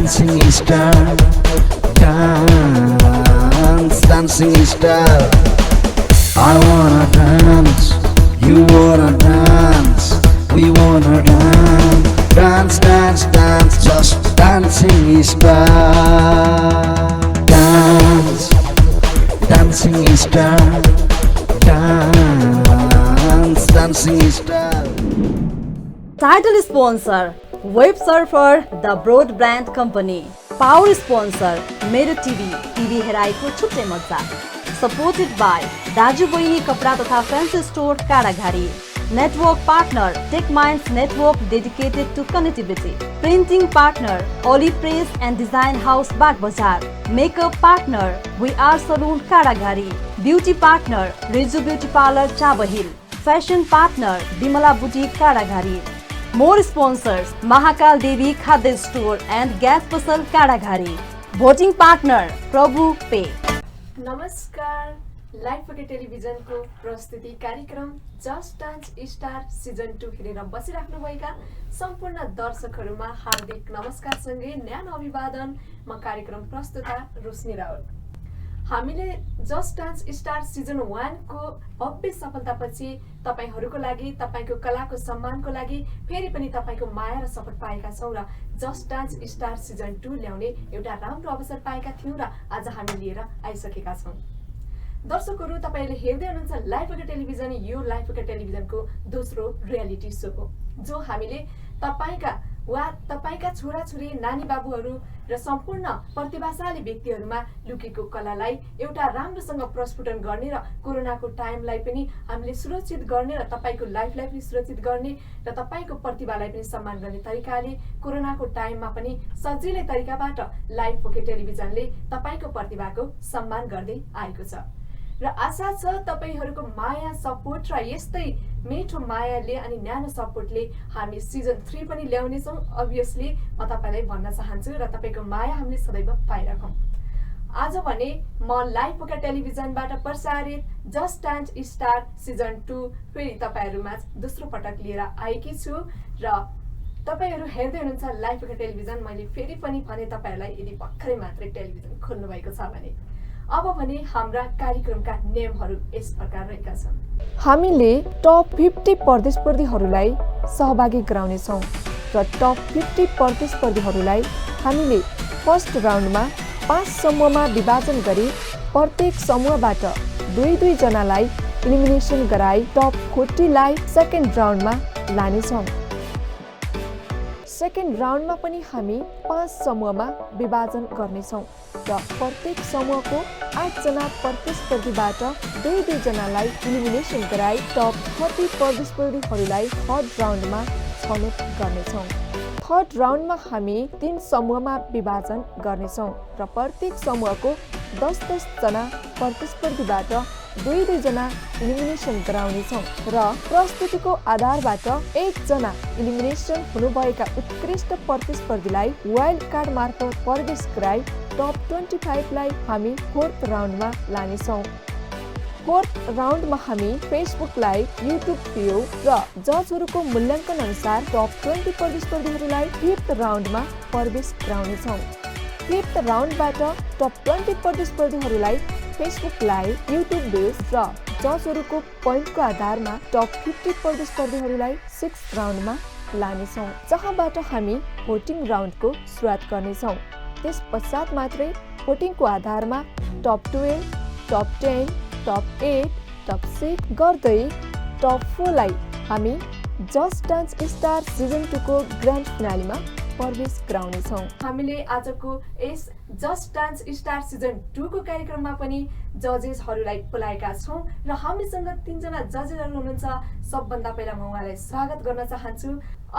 dancing star. Dance, dancing star. I wanna dance, you wanna dance, we wanna dance. Dance, dance, dance, just dancing star. Dance, dancing star. Dance, dancing star. Title sponsor Web Surfer The Broadband Company. Power sponsor मेरो TV हेराएको छुट्टै मजा. Supported by दाजु बहिनी कपडा तथा fancy store Kadaghari. Network partner TechMinds Network dedicated to connectivity. Printing partner Olive Press and Design House Bagbazar. Makeup partner We Are Saloon Kadaghari. Beauty partner Rizu Beauty Parlor Chabahil. Fashion partner Bimala Boutique Kadaghari. More sponsors Mahakal Devi Khadya Store and Gas Pasal Kadaghari. Voting partner Prabhu Pay. नमस्कार, live pocket टेलिभिजनको प्रस्तुति कार्यक्रम just dance star season 2 हेरेर बसिराख्नुभएका सम्पूर्ण दर्शकहरूमा हार्दिक नमस्कारसँगै न्यानो अभिवादन। म कार्यक्रम प्रस्तुता रोशनी रावल। हामीले जस्ट डान्स स्टार सिजन 1 को भव्य सफलतापछि तपाईहरुको लागि, तपाईको कलाको सम्मानको लागि फेरि पनि तपाईको माया र सपोर्ट पाएका छौं र जस्ट डान्स स्टार सिजन 2 ल्याउने एउटा राम्रो अवसर पाएका थियौं र आज हामी लिएर आइसकेका छौं। दर्शकहरू, तपाईले हेर्दै हुनुहुन्छ लाइभ पोकेट टेलिभिजन। यो लाइभ पोकेट टेलिभिजनको दोस्रो रियालिटी शो हो जो हामीले तपाईका छोराछोरी, नानी बाबुहरू र सम्पूर्ण प्रतिभाशाली व्यक्तिहरूमा लुकेको कलालाई एउटा राम्रोसँग प्रस्फुटन गर्ने र कोरोनाको टाइमलाई पनि हामीले सुरक्षित गर्ने र तपाईको लाइफलाई पनि सुरक्षित गर्ने र तपाईको प्रतिभालाई पनि सम्मान गर्ने तरिकाले कोरोनाको टाइममा पनि सजिलै तरिकाबाट लाइभ पोकेट टेलिभिजनले तपाईको प्रतिभाको सम्मान गर्दै आएको छ र आशा छ तपाईहरुको माया, सपोर्ट र यस्तै मिठो मायाले अनि न्यानो सपोर्टले हामी सिजन 3 पनि ल्याउने छौं। अभियसली म तपाईलाई भन्न चाहन्छु र तपाईको माया हामीले सदैव पाइराखौं। आज भने म लाइभ पोकेट टेलिभिजनबाट प्रसारित जस्ट डान्स स्टार सिजन 2 फेरि तपाईहरुमा दोस्रो पटक लिएर आएकी छु र तपाईहरु हेर्दै हुनुहुन्छ लाइभ पोकेट टेलिभिजन। मैले फेरि पनि भने तपाईहरुलाई यदि भर्खरै मात्रै टेलिभिजन खोल्नु भएको छ भने अब भने हाम्रा कार्यक्रमका नियमहरू यस प्रकार रहेका छन्। हामीले टप 50 प्रतिस्पर्धीहरूलाई सहभागी गराउने छौं र टप 50 प्रतिस्पर्धीहरूलाई हामीले फर्स्ट राउन्डमा 5 समूहमा विभाजन गरी प्रत्येक समूहबाट 2-2 जनालाई इलिमिनेसन गराई टप 40 लाई सेकेन्ड राउन्डमा लाने छौं। सेकेन्ड राउन्डमा पनि हामी 5 समूहमा विभाजन गर्नेछौं र प्रत्येक समूहको 8 जना प्रतिस्पर्धीबाट 2-2 जनालाई इलिमिनेसन गराई टप 30 प्रतिस्पर्धीहरूलाई थर्ड राउन्डमा छनौट गर्नेछौं। थर्ड राउन्डमा हामी 3 समूहमा विभाजन गर्नेछौं र प्रत्येक समूहको 10-10 जना प्रतिस्पर्धीबाट 2-2 जना इलिमिनेसन गराउनेछौं र प्रस्तुतिको आधारबाट 1 जना इलिमिनेसन हुनुभएका उत्कृष्ट प्रतिस्पर्धीलाई वाइल्ड कार्ड मार्फत प्रवेश गराई टप 25 लाई हामी फोर्थ राउन्डमा लानेछौं। फोर्थ राउन्डमा हामी फेसबुक लाइभ, युट्युब भिडियो र जजहरूको मूल्याङ्कन अनुसार टप 20 प्रतिस्पर्धीहरूलाई फिफ्थ राउन्डमा प्रवेश गराउनेछौं। फिफ्थ राउन्डबाट टप 20 प्रतिस्पर्धीहरूलाई फेसबुक लाइभ, युट्युब भिडियोज र जजहरूको पोइन्टको आधारमा टप 50 प्रतिस्पर्धीहरूलाई सिक्स्थ राउन्डमा लानेछौं, जहाँबाट हामी भोटिङ राउन्डको सुरुवात गर्नेछौं। त्यस पश्चात मात्रै भोटिङको आधारमा टप 12, टप 10, टप 8, टप 6 गर्दै टप 4 लाई हामी जस्ट डान्स स्टार सिजन 2 को ग्रान्ड फिनालेमा प्रवेश गराउनेछौं। हामीले आजको यस जस्ट डान्स स्टार सिजन 2 को कार्यक्रममा पनि जजेसहरूलाई बोलाएका छौं र हामीसँग 3 जना जजेसहरू हुनुहुन्छ। सबभन्दा पहिला म उहाँलाई स्वागत गर्न चाहन्छु।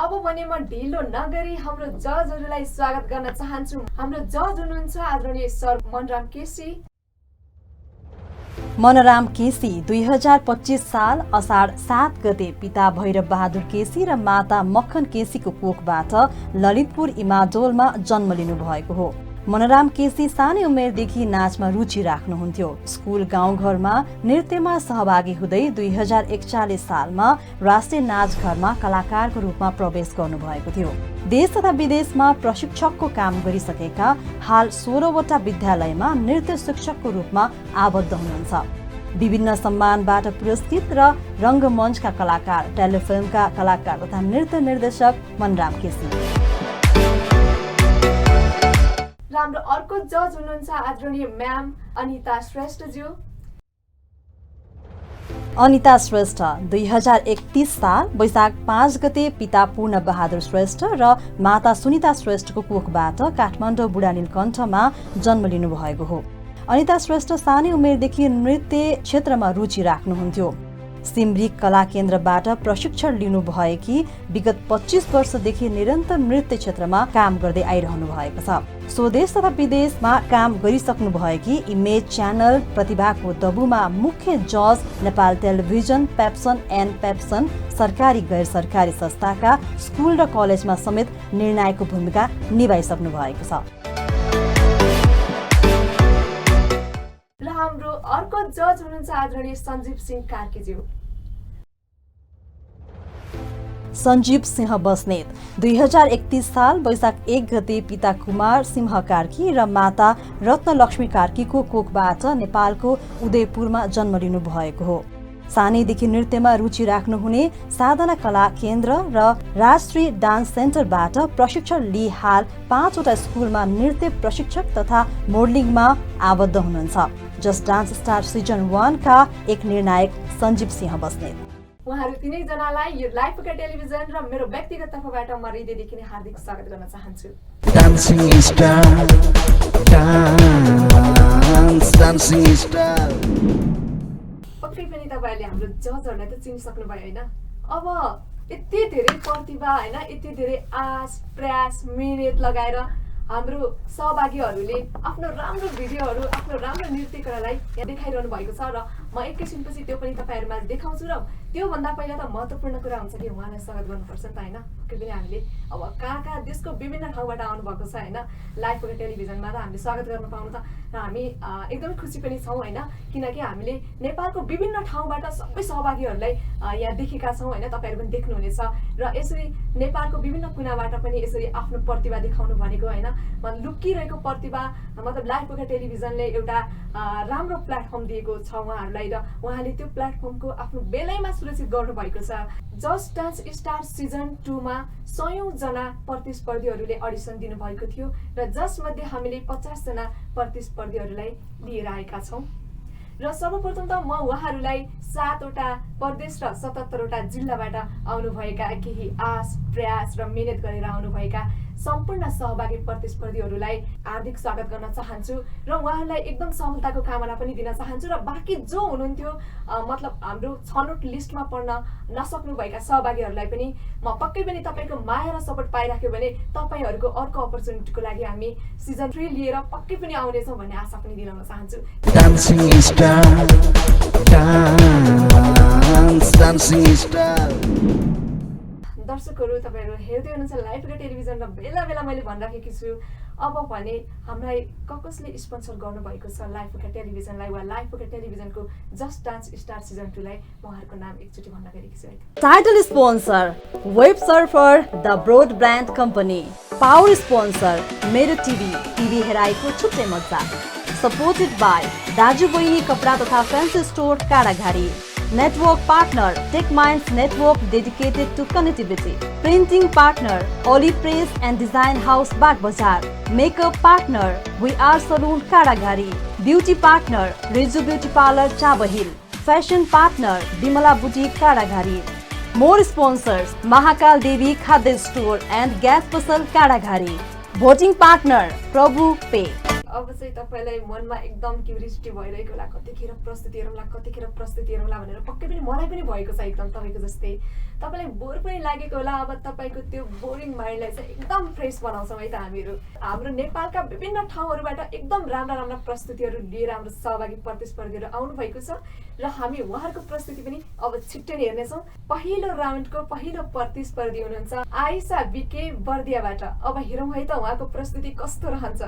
अब भने म ढिलो नगरी हाम्रो जजहरूलाई स्वागत गर्न चाहन्छु। हाम्रो जज हुनुहुन्छ आदरणीय सर मनराम केसी। मनराम केसी 2025 साल असाढ 7 गते पिता भैरव बहादुर केसी र माता मक्खन केसीको कोखबाट ललितपुर इमाडोलमा जन्म लिनु भएको हो। मनराम केसी सानै उमेरदेखि नाचमा रुचि राख्नुहुन्थ्यो। स्कुल गाउँघरमा नृत्यमा सहभागी हुँदै 2041 सालमा राष्ट्रिय नाचघरमा कलाकारको रूपमा प्रवेश गर्नुभएको थियो। देश तथा विदेशमा प्रशिक्षकको काम गरिसकेका हाल 16वटा विद्यालयमा नृत्य शिक्षकको रूपमा आबद्ध हुनुहुन्छ। विभिन्न सम्मानबाट पुरस्कृत र रङ्गमञ्चका कलाकार, टेलिफिल्मका कलाकार तथा नृत्य निर्देशक मनराम केसी। र हाम्रो अर्को जज हुनुहुन्छ आदरणीय म्याम अनिता श्रेष्ठज्यू। अनिता श्रेष्ठ 2031 साल वैशाख 5 गते पिता पूर्ण बहादुर श्रेष्ठ र माता सुनिता श्रेष्ठको कोखबाट काठमाडौँ बुढा नीलकण्ठमा जन्म लिनुभएको हो। अनिता श्रेष्ठ सानै उमेरदेखि नृत्य क्षेत्रमा रुचि राख्नुहुन्थ्यो। सिमरिक कला केन्द्रबाट प्रशिक्षण लिनुभएकी विगत 25 वर्षदेखि निरन्तर नृत्य क्षेत्रमा काम गर्दै आइरहनु भएको छ। स्वदेश तथा विदेशमा काम गरिसक्नु भएकी इमेज च्यानल प्रतिभाको दबुमा मुख्य जज Nepal television, pepsin and pepsin, सरकारी गैर सरकारी संस्थाका स्कुल र कलेजमा समेत निर्णायकको भूमिका निभाइसक्नु भएको छ। र हाम्रो अर्को जज हुनुहुन्छ आदरणीय सञ्जीव सिंह कार्कीज्यू। सञ्जीव सिंह बस्नेत 2031 साल वैशाख 1 गते पिता कुमार सिंह कार्की र माता रत्नलक्ष्मी कार्कीको कोखबाट नेपालको उदयपुरमा जन्म लिनु भएको हो। सानैदेखि नृत्यमा रुचि राख्नुहुने साधना कला केन्द्र र राष्ट्रिय डान्स सेन्टरबाट प्रशिक्षण लिई हाल 5वटा स्कुलमा नृत्य प्रशिक्षक तथा मोडलिङमा आबद्ध हुनुहुन्छ। जस्ट डान्स स्टार सिजन 1 का एक निर्णायक सञ्जीव सिंह बस्नेत। उहाँहरू तीनैजनालाई यो लाइफ टेलिभिजन र मेरो व्यक्तिगत तर्फबाट म हृदयदेखि नै हार्दिक स्वागत गर्न चाहन्छु। Dancing star, dance, dancing star. पक्कै पनि तपाईँहरूले हाम्रो जजहरूलाई त चिनिसक्नु भयो होइन। अब यति धेरै प्रतिभा होइन, यति धेरै आश प्रयास मिहिनेत लगाएर हाम्रो सहभागीहरूले आफ्नो राम्रो भिडियोहरू, आफ्नो राम्रो नृत्य कलालाई यहाँ देखाइरहनु भएको छ र म एकैछिनपछि त्यो पनि तपाईँहरूमा देखाउँछु। र त्योभन्दा पहिला त महत्त्वपूर्ण कुरा हुन्छ कि उहाँलाई स्वागत गर्नुपर्छ नि त होइन। पक्कै पनि हामीले अब कहाँ देशको विभिन्न ठाउँबाट आउनुभएको छ होइन। लाइभ टेलिभिजनमा त हामीले स्वागत गर्न पाउनु त र हामी एकदमै खुसी पनि छौँ होइन, किनकि हामीले नेपालको विभिन्न ठाउँबाट सबै सहभागीहरूलाई यहाँ देखेका छौँ होइन। तपाईँहरू पनि देख्नुहुनेछ र यसरी नेपालको विभिन्न कुनाबाट पनि यसरी आफ्नो प्रतिभा देखाउनु भनेको होइन, लुकिरहेको प्रतिभा मतलब लाइभ टेलिभिजनले एउटा राम्रो प्लेटफर्म दिएको छ उहाँहरूलाई र उहाँले त्यो प्लेटफर्मको आफ्नो बेलैमा सुरक्षित गर्नुभएको छ। जस्ट डान्स स्टार सिजन 2 मा 100औं जना प्रतिस्पर्धीहरूले अडिसन दिनुभएको थियो र जसमध्ये हामीले 50 जना प्रतिस्पर्धीहरूलाई लिएर आएका छौँ। र सर्वप्रथम त म उहाँहरूलाई 7वटा प्रदेश र 77वटा जिल्लाबाट आउनुभएका केही आश प्रयास र मिहिनेत गरेर आउनुभएका सम्पूर्ण सहभागी प्रतिस्पर्धीहरूलाई हार्दिक स्वागत गर्न चाहन्छु र उहाँहरूलाई एकदम सफलताको कामना पनि दिन चाहन्छु। र बाँकी जो हुनुहुन्थ्यो मतलब हाम्रो छनौट लिस्टमा पढ्न नसक्नुभएका सहभागीहरूलाई पनि म पक्कै पनि तपाईँको माया र सपोर्ट पाइराख्यो भने तपाईँहरूको अर्को अपर्च्युनिटीको लागि हामी सिजन 3 लिएर पक्कै पनि आउनेछौँ भन्ने आशा पनि दिलाउन चाहन्छु। Dancing star, dance, dancing star. दर्शकहरू तपाईँहरू हेर्दै हुनुहुन्छ लाइभ टेलिभिजन र बेला बेला मैले भनिराखेकी छु अब भने हामीलाई कसले स्पोन्सर गर्नुभएको छ लाइभ टेलिभिजनलाई वा लाइभ टेलिभिजनको जस्ट डान्स स्टार सिजन 2 लाई उहाँहरूको नाम एकचोटि भन्न गएकी छु। Title sponsor web surfer the broad brand company. Power sponsor मेरो टिभी हेराइको छुट्टै मजा। सपोर्टेड बाई दाजु बहिनी कपडा तथा fancy store Kadaghari. Network partner Tech Minds Network dedicated to connectivity. Printing partner Oli Press and Design House Bagbazar. Makeup partner We Are Saloon Kadagari. Beauty partner Rizu Beauty Parlor Chabahil. Fashion partner Bimala Boutique Kadagari. More sponsors Mahakal Devi Khadya Store and Gas Pasal Kadagari. Voting partner Prabhu Pay. अब चाहिँ तपाईलाई मनमा एकदम curiosity भइरहेको होला कतिखेर प्रस्तुति हेरौँला भनेर पक्कै पनि मलाई पनि भएको छ एकदम तपाईको जस्तै। तपाईलाई बोर पनि लागेको होला। अब तपाईको त्यो बोरिङ माइन्डलाई चाहिँ एकदम फ्रेस बनाउँछौँ है त हामीहरू। हाम्रो नेपालका विभिन्न ठाउँहरूबाट एकदम राम्रा प्रस्तुतिहरू लिएर हाम्रो सहभागी प्रतिस्पर्धीहरू आउनु भएको छ र हामी उहाँहरूको प्रस्तुति पनि अब छिट्टै नै हेर्नेछौँ। पहिलो राउन्डको पहिलो प्रतिस्पर्धी हुनुहुन्छ आइसा बीके बर्दियाबाट। अब हेरौँ है त उहाँको प्रस्तुति कस्तो रहन्छ।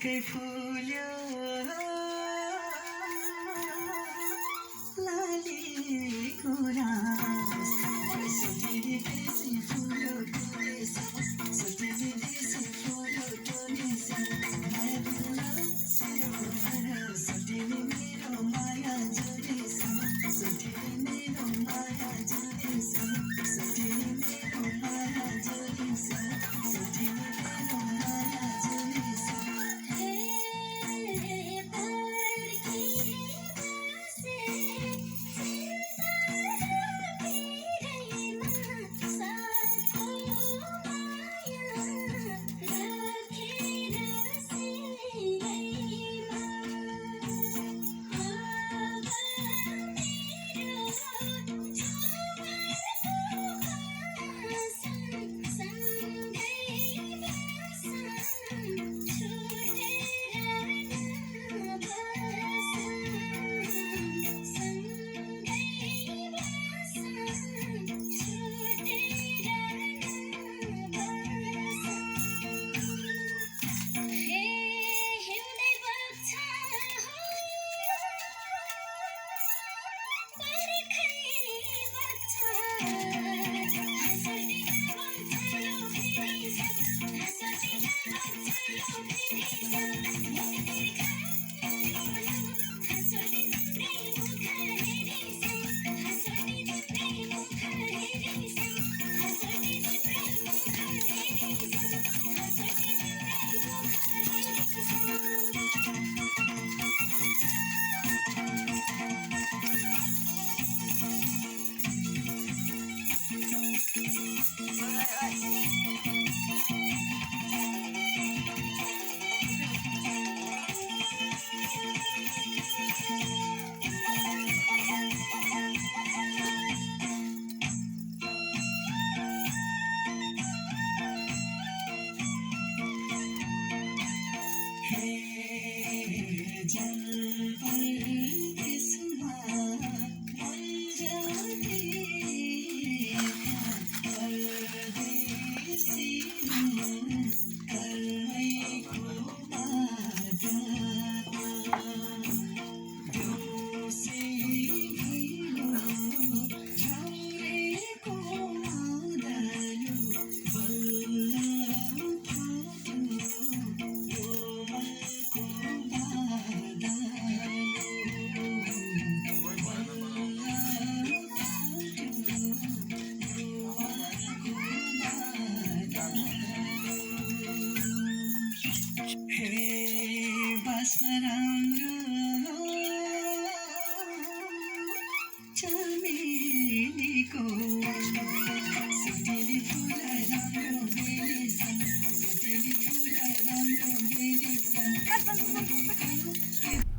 निकै फुल्यो लालीको रास सटिनी देशी फुल्यो तुलसी सटिनी देशी फुल्यो तुलसी माया दुला सिरो सटिनी मेरो माया जोडिसा सटिनी मेरो माया जोडिसा सटिनी मेरो माया जोडिसा सटिनी मेरो माया जोडिसा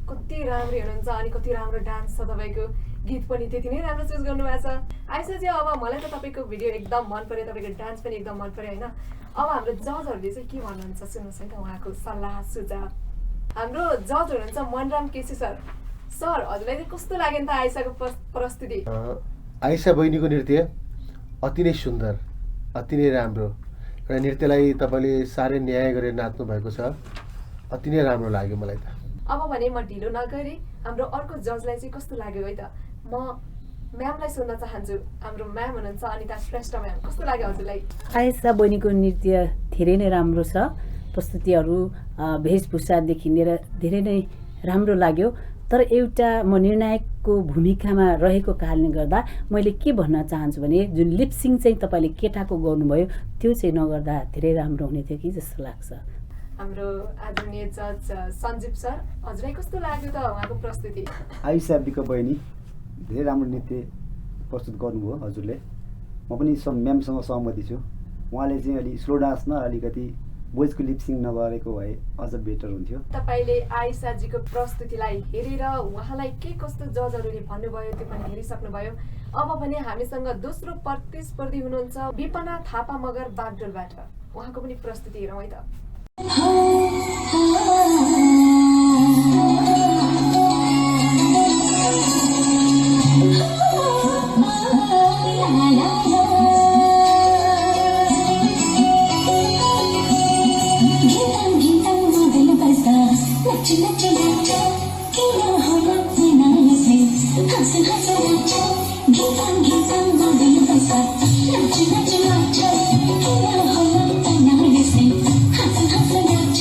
कति राम्रो हुनुहुन्छ अनि कति राम्रो डान्स छ तपाईँको गीत पनि त्यति नै राम्रो चुज गर्नुभएको छ आइसाजी अब मलाई त तपाईँको भिडियो एकदम मन पर्यो तपाईँको डान्स पनि एकदम मन पर्यो होइन अब हाम्रो जजहरूले चाहिँ के भन्नुहुन्छ सुन्नुहोस् है त उहाँको सल्लाह सुझाव हाम्रो जज हुनुहुन्छ मनराम केसी सर सर हजुरलाई चाहिँ कस्तो लाग्यो नि त आइसाको प्रस्तुति आइसा बहिनीको नृत्य अति नै सुन्दर अति नै राम्रो र नृत्यलाई तपाईँले साह्रै न्याय गरेर नाच्नु भएको छ अति नै राम्रो लाग्यो मलाई त अब भने म ढिलो नगरी हाम्रो अर्को जजलाई चाहिँ कस्तो लाग्यो है त म म्यामलाई सोध्न चाहन्छु हाम्रो म्याम हुनुहुन्छ अनिता श्रेष्ठ म्याम कस्तो लाग्यो हजुरलाई आइसा बहिनीको नृत्य धेरै नै राम्रो छ प्रस्तुतिहरू वेशभूषादेखि लिएर धेरै नै राम्रो लाग्यो तर एउटा म निर्णायकको भूमिकामा रहेको कारणले गर्दा मैले के भन्न चाहन्छु भने जुन लिपसिङ चाहिँ तपाईँले केटाको गर्नुभयो त्यो चाहिँ नगर्दा धेरै राम्रो हुने थियो कि जस्तो लाग्छ हाम्रो आदरणीय जज सञ्जीव सर हजुरलाई कस्तो लाग्यो त उहाँको प्रस्तुति आइसा बिक बहिनी धेरै राम्रो नृत्य प्रस्तुत गर्नुभयो हजुरले म पनि म्यामसँग सहमति छु उहाँले चाहिँ अलि स्लो डान्समा अलिकति भोइसको लिपसिङ नगरेको भए अझ बेटर हुन्थ्यो तपाईँले आइसाजीको प्रस्तुतिलाई हेरेर उहाँलाई के कस्तो जजहरूले भन्नुभयो त्यो पनि हेरिसक्नुभयो अब भने हामीसँग दोस्रो प्रतिस्पर्धी हुनुहुन्छ विपना थापा मगर बागडोलबाट उहाँको पनि प्रस्तुति हेरौँ है त Kita नच नच नाच किन होला बनासे हंस हंस नाच गीता गीता मगन बस नच नच नाच किन होला बनासे हंस हंस नाच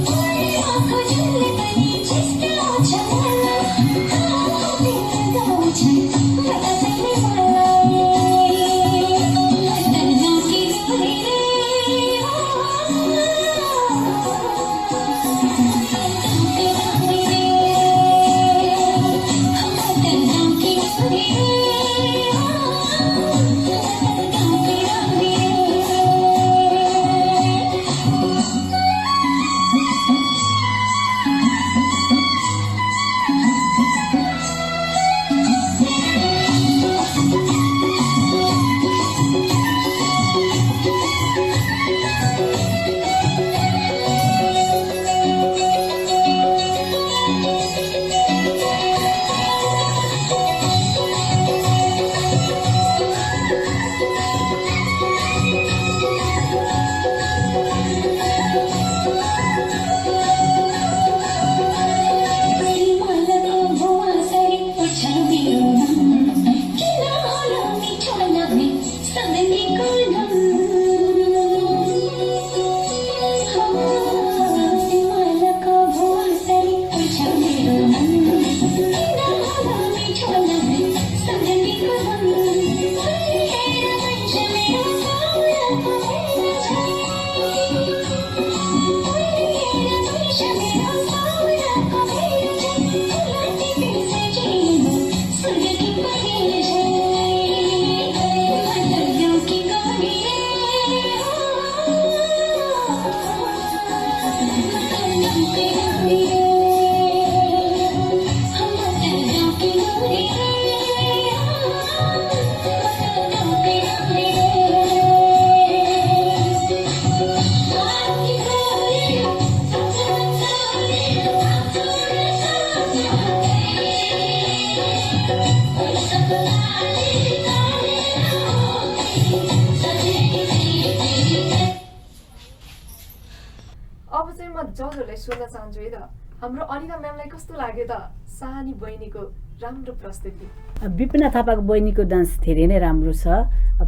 कोई आंखों झुले बनी जिसके आँच वाला हाँ दिल गाँव छे बता देने वाला दर्दों की दूरी अब चाहिँ म जजहरूलाई सोध्न चाहन्छु है त हाम्रो अनिता म्यामलाई कस्तो लाग्यो त सानी बहिनीको राम्रो प्रस्तुति? विपिना थापाको बहिनीको डान्स धेरै नै राम्रो छ।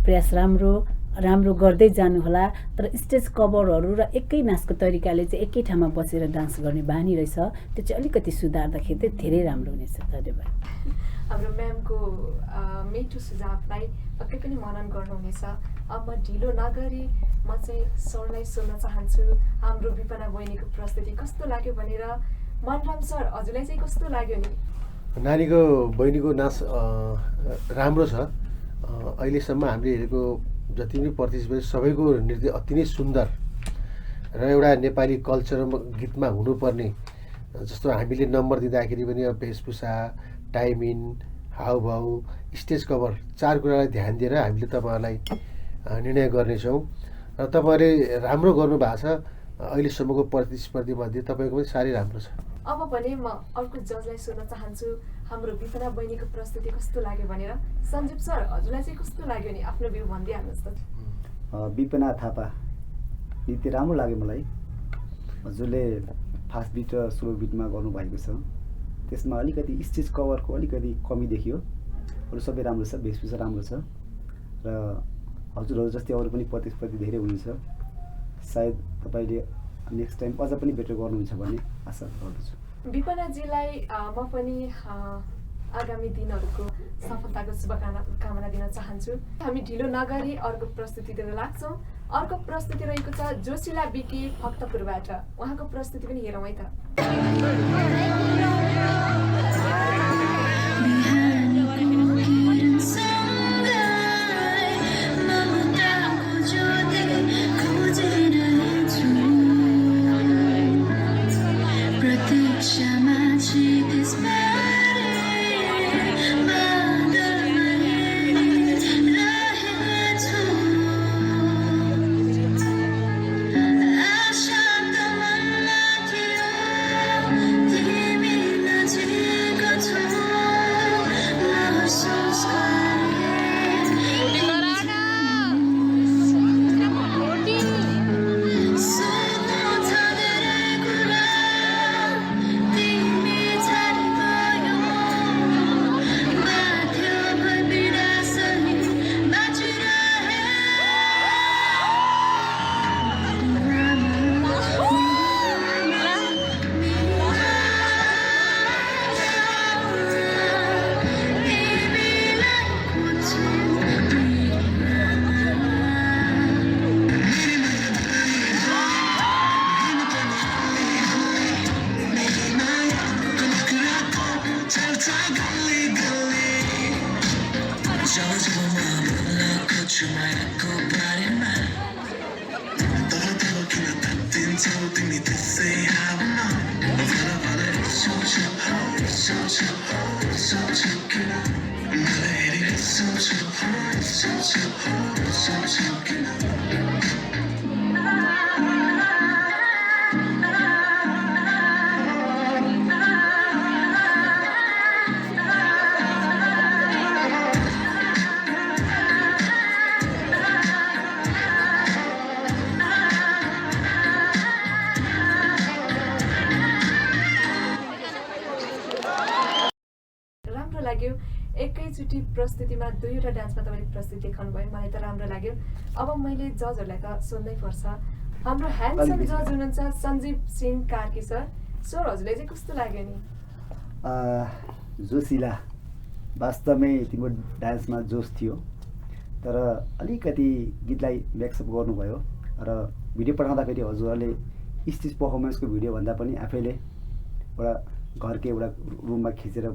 प्रयास राम्रो गर्दै जानुहोला। तर स्टेज कभरहरू र एकै नाचको तरिकाले चाहिँ एकै ठाउँमा बसेर डान्स गर्ने बानी रहेछ, त्यो चाहिँ अलिकति सुधार्दाखेरि चाहिँ धेरै राम्रो हुनेछ। धन्यवाद। हाम्रो म्यामको मिठो सुझावलाई पक्कै पनि मनन गर्नुहुनेछ। अब म ढिलो नगरी म चाहिँ सरलाई सोध्न चाहन्छु हाम्रो विपना बहिनीको प्रस्तुति कस्तो लाग्यो भनेर। मनराम सर, हजुरलाई चाहिँ कस्तो लाग्यो नि? नानीको बहिनीको नाच राम्रो छ। अहिलेसम्म हामीले हेरेको जति पनि पार्टिसिपेट सबैको नृत्य अति नै सुन्दर र एउटा नेपाली कल्चर गीतमा हुनुपर्ने जस्तो हामीले नम्बर दिँदाखेरि पनि अब वेशभूषा, टाइमिङ, हावभाव, स्टेज कभर 4 कुरालाई ध्यान दिएर हामीले तपाईँहरूलाई निर्णय गर्नेछौँ र तपाईँहरूले राम्रो गर्नुभएको छ। अहिलेसम्मको प्रतिस्पर्धीमध्ये तपाईँको पनि साह्रै राम्रो छ। अब भने म अर्को जजलाई सोध्न चाहन्छु हाम्रो विपना बहिनीको प्रस्तुति कस्तो लाग्यो भनेर। सञ्जीव सर, हजुरलाई चाहिँ कस्तो लाग्यो नि? आफ्नो भ्यू भनिदिइहाल्नुहोस् त। विपना थापा नृत्य राम्रो लाग्यो मलाई। हजुरले फास्ट बिट र स्लो बिटमा गर्नुभएको छ, त्यसमा अलिकति स्टेज कभरको अलिकति कमी देखियो। अरू सबै राम्रो छ, वेशभूषा राम्रो छ र हजुरहरू जस्तै अरू पनि प्रतिस्पर्धी धेरै हुनुहुन्छ। सायद तपाईँले नेक्स्ट टाइम अझ पनि बेटर गर्नुहुन्छ भन्ने आशा गर्दछु। विपनाजीलाई म पनि आगामी दिनहरूको सफलताको शुभकामना दिन चाहन्छु। हामी ढिलो नगरी अर्को प्रस्तुतितिर लाग्छौँ। अर्को प्रस्तुति रहेको छ जोशीला बिकी भक्तपुरबाट। उहाँको प्रस्तुति पनि हेरौँ है त। Thank you. राम्रो लाग्यो एकैचोटि प्रस्तुतिमा दुईवटा डान्समा तपाईँले प्रस्तुति देखाउनु भयो मलाई त राम्रो लाग्यो। अब मैले जजहरूलाई त सोध्नै पर्छ। हाम्रो ह्यान्डसम जज हुनुहुन्छ सञ्जीव सिंह कार्की सर। सर हजुरलाई चाहिँ कस्तो लाग्यो नि? जोसिला वास्तवमै तिम्रो डान्समा जोस थियो, तर अलिकति गीतलाई म्याक्सअप गर्नुभयो र भिडियो पठाउँदाखेरि हजुरहरूले स्टेज पर्फर्मेन्सको भिडियो भन्दा पनि आफैले एउटा घरकै एउटा रुममा खिचेर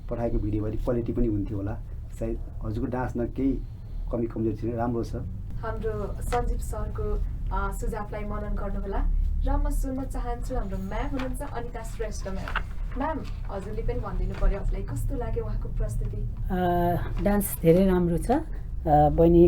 पठाएको भिडियो भने क्वालिटी पनि हुन्थ्यो होला। सायद हजुरको डान्समा केही कमी कमजोरी छैन, राम्रो छ। हाम्रो सञ्जीव सरको सुझावलाई मनन गर्नुहोला र म सुन्न चाहन्छु हाम्रो म्याम हुनुहुन्छ अनिता श्रेष्ठ म्याम। म्याम हजुरले पनि भनिदिनु पर्यो हजुरलाई कस्तो लाग्यो उहाँको प्रस्तुति? डान्स धेरै राम्रो छ। बहिनी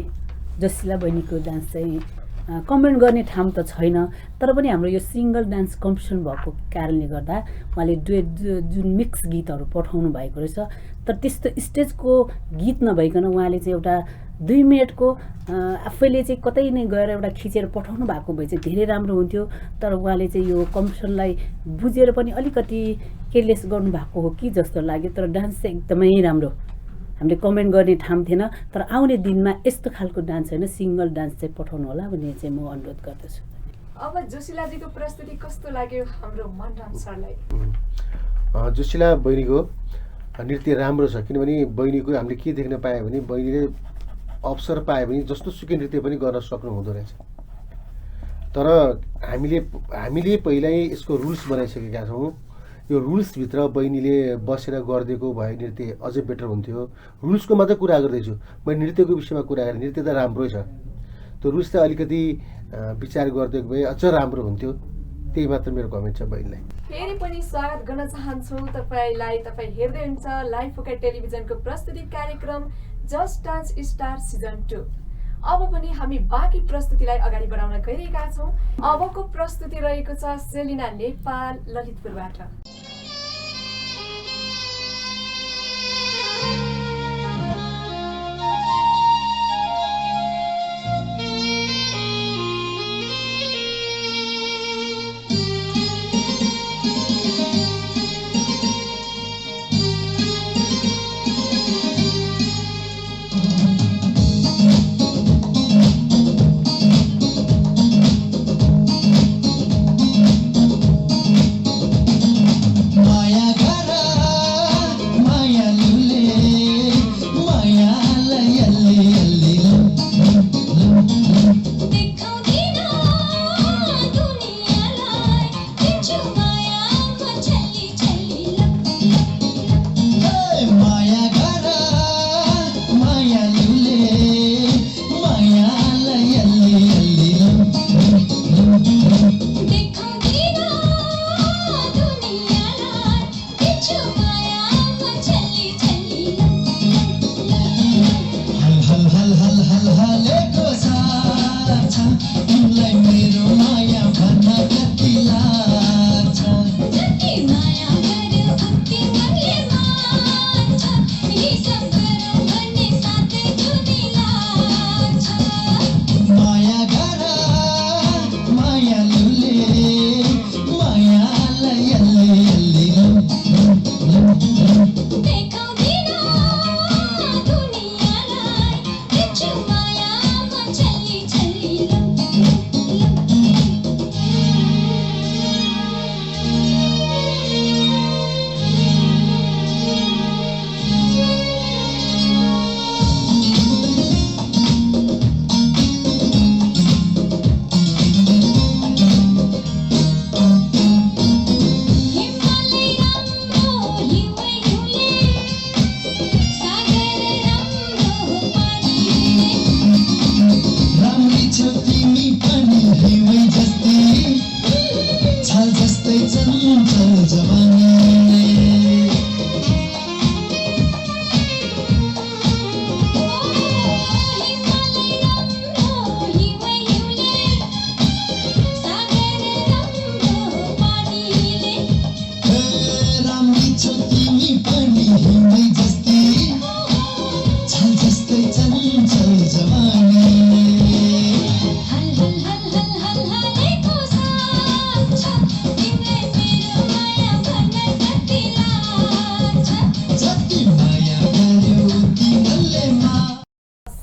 जोसिला बहिनीको डान्स चाहिँ कमेन्ट गर्ने ठाउँ त छैन, तर पनि हाम्रो यो सिङ्गल डान्स कम्पिटिसन भएको कारणले गर्दा उहाँले डुएट जुन मिक्स गीतहरू पठाउनु भएको रहेछ, तर त्यस्तो स्टेजको गीत नभइकन उहाँले चाहिँ एउटा 2 मिनटको आफैले चाहिँ कतै नै गएर एउटा खिचेर पठाउनु भएको भए चाहिँ धेरै राम्रो हुन्थ्यो। तर उहाँले चाहिँ यो कम्पिटिसनलाई बुझेर पनि अलिकति केयरलेस गर्नुभएको हो कि जस्तो लाग्यो। तर डान्स चाहिँ एकदमै राम्रो, हामीले कमेन्ट गर्ने ठाउँ थिएन। तर आउने दिनमा यस्तो खालको डान्स होइन, सिङ्गल डान्स चाहिँ पठाउनु होला भन्ने चाहिँ म अनुरोध गर्दछु। अब जोसिलाजीको प्रस्तुति कस्तो लाग्यो हाम्रो मनराम सरलाई? जोसिला बहिनीको नृत्य राम्रो छ, किनभने बहिनीको हामीले के देख्न पायो भने बहिनीले अवसर पायो भने जस्तो सुकै नृत्य पनि गर्न सक्नु हुँदो रहेछ। तर हामीले पहिल्यै यसको रुल्स बनाइसकेका छौँ। यो रुल्सभित्र बहिनीले बसेर गरिदिएको भए नृत्य अझै बेटर हुन्थ्यो। रुल्सको मात्रै कुरा गर्दैछु, मैले नृत्यको विषयमा कुरा गरेँ। नृत्य त राम्रै छ, त्यो रुल्स त अलिकति विचार गरिदिएको भए अझ राम्रो हुन्थ्यो। त्यही मात्र मेरो कमेन्ट छ बहिनीलाई। फेरि पनि स्वागत गर्न चाहन्छु तपाईँलाई। तपाईँ हेर्दै हुनुहुन्छ लाइभ फोका टेलिभिजनको प्रस्तुति कार्यक्रम जस्ट डान्स स्टार सिजन 2। अब पनि हामी बाँकी प्रस्तुतिलाई अगाडि बढाउन गइरहेका छौँ। अबको प्रस्तुति रहेको छ सेलिना नेपाल ललितपुरबाट। चंचल जवानी राम्री छौ तिमी पनि हिउँदै जस्तै छाल जस्तै चञ्चल जवानी जति माया गर्यो तिमीले मा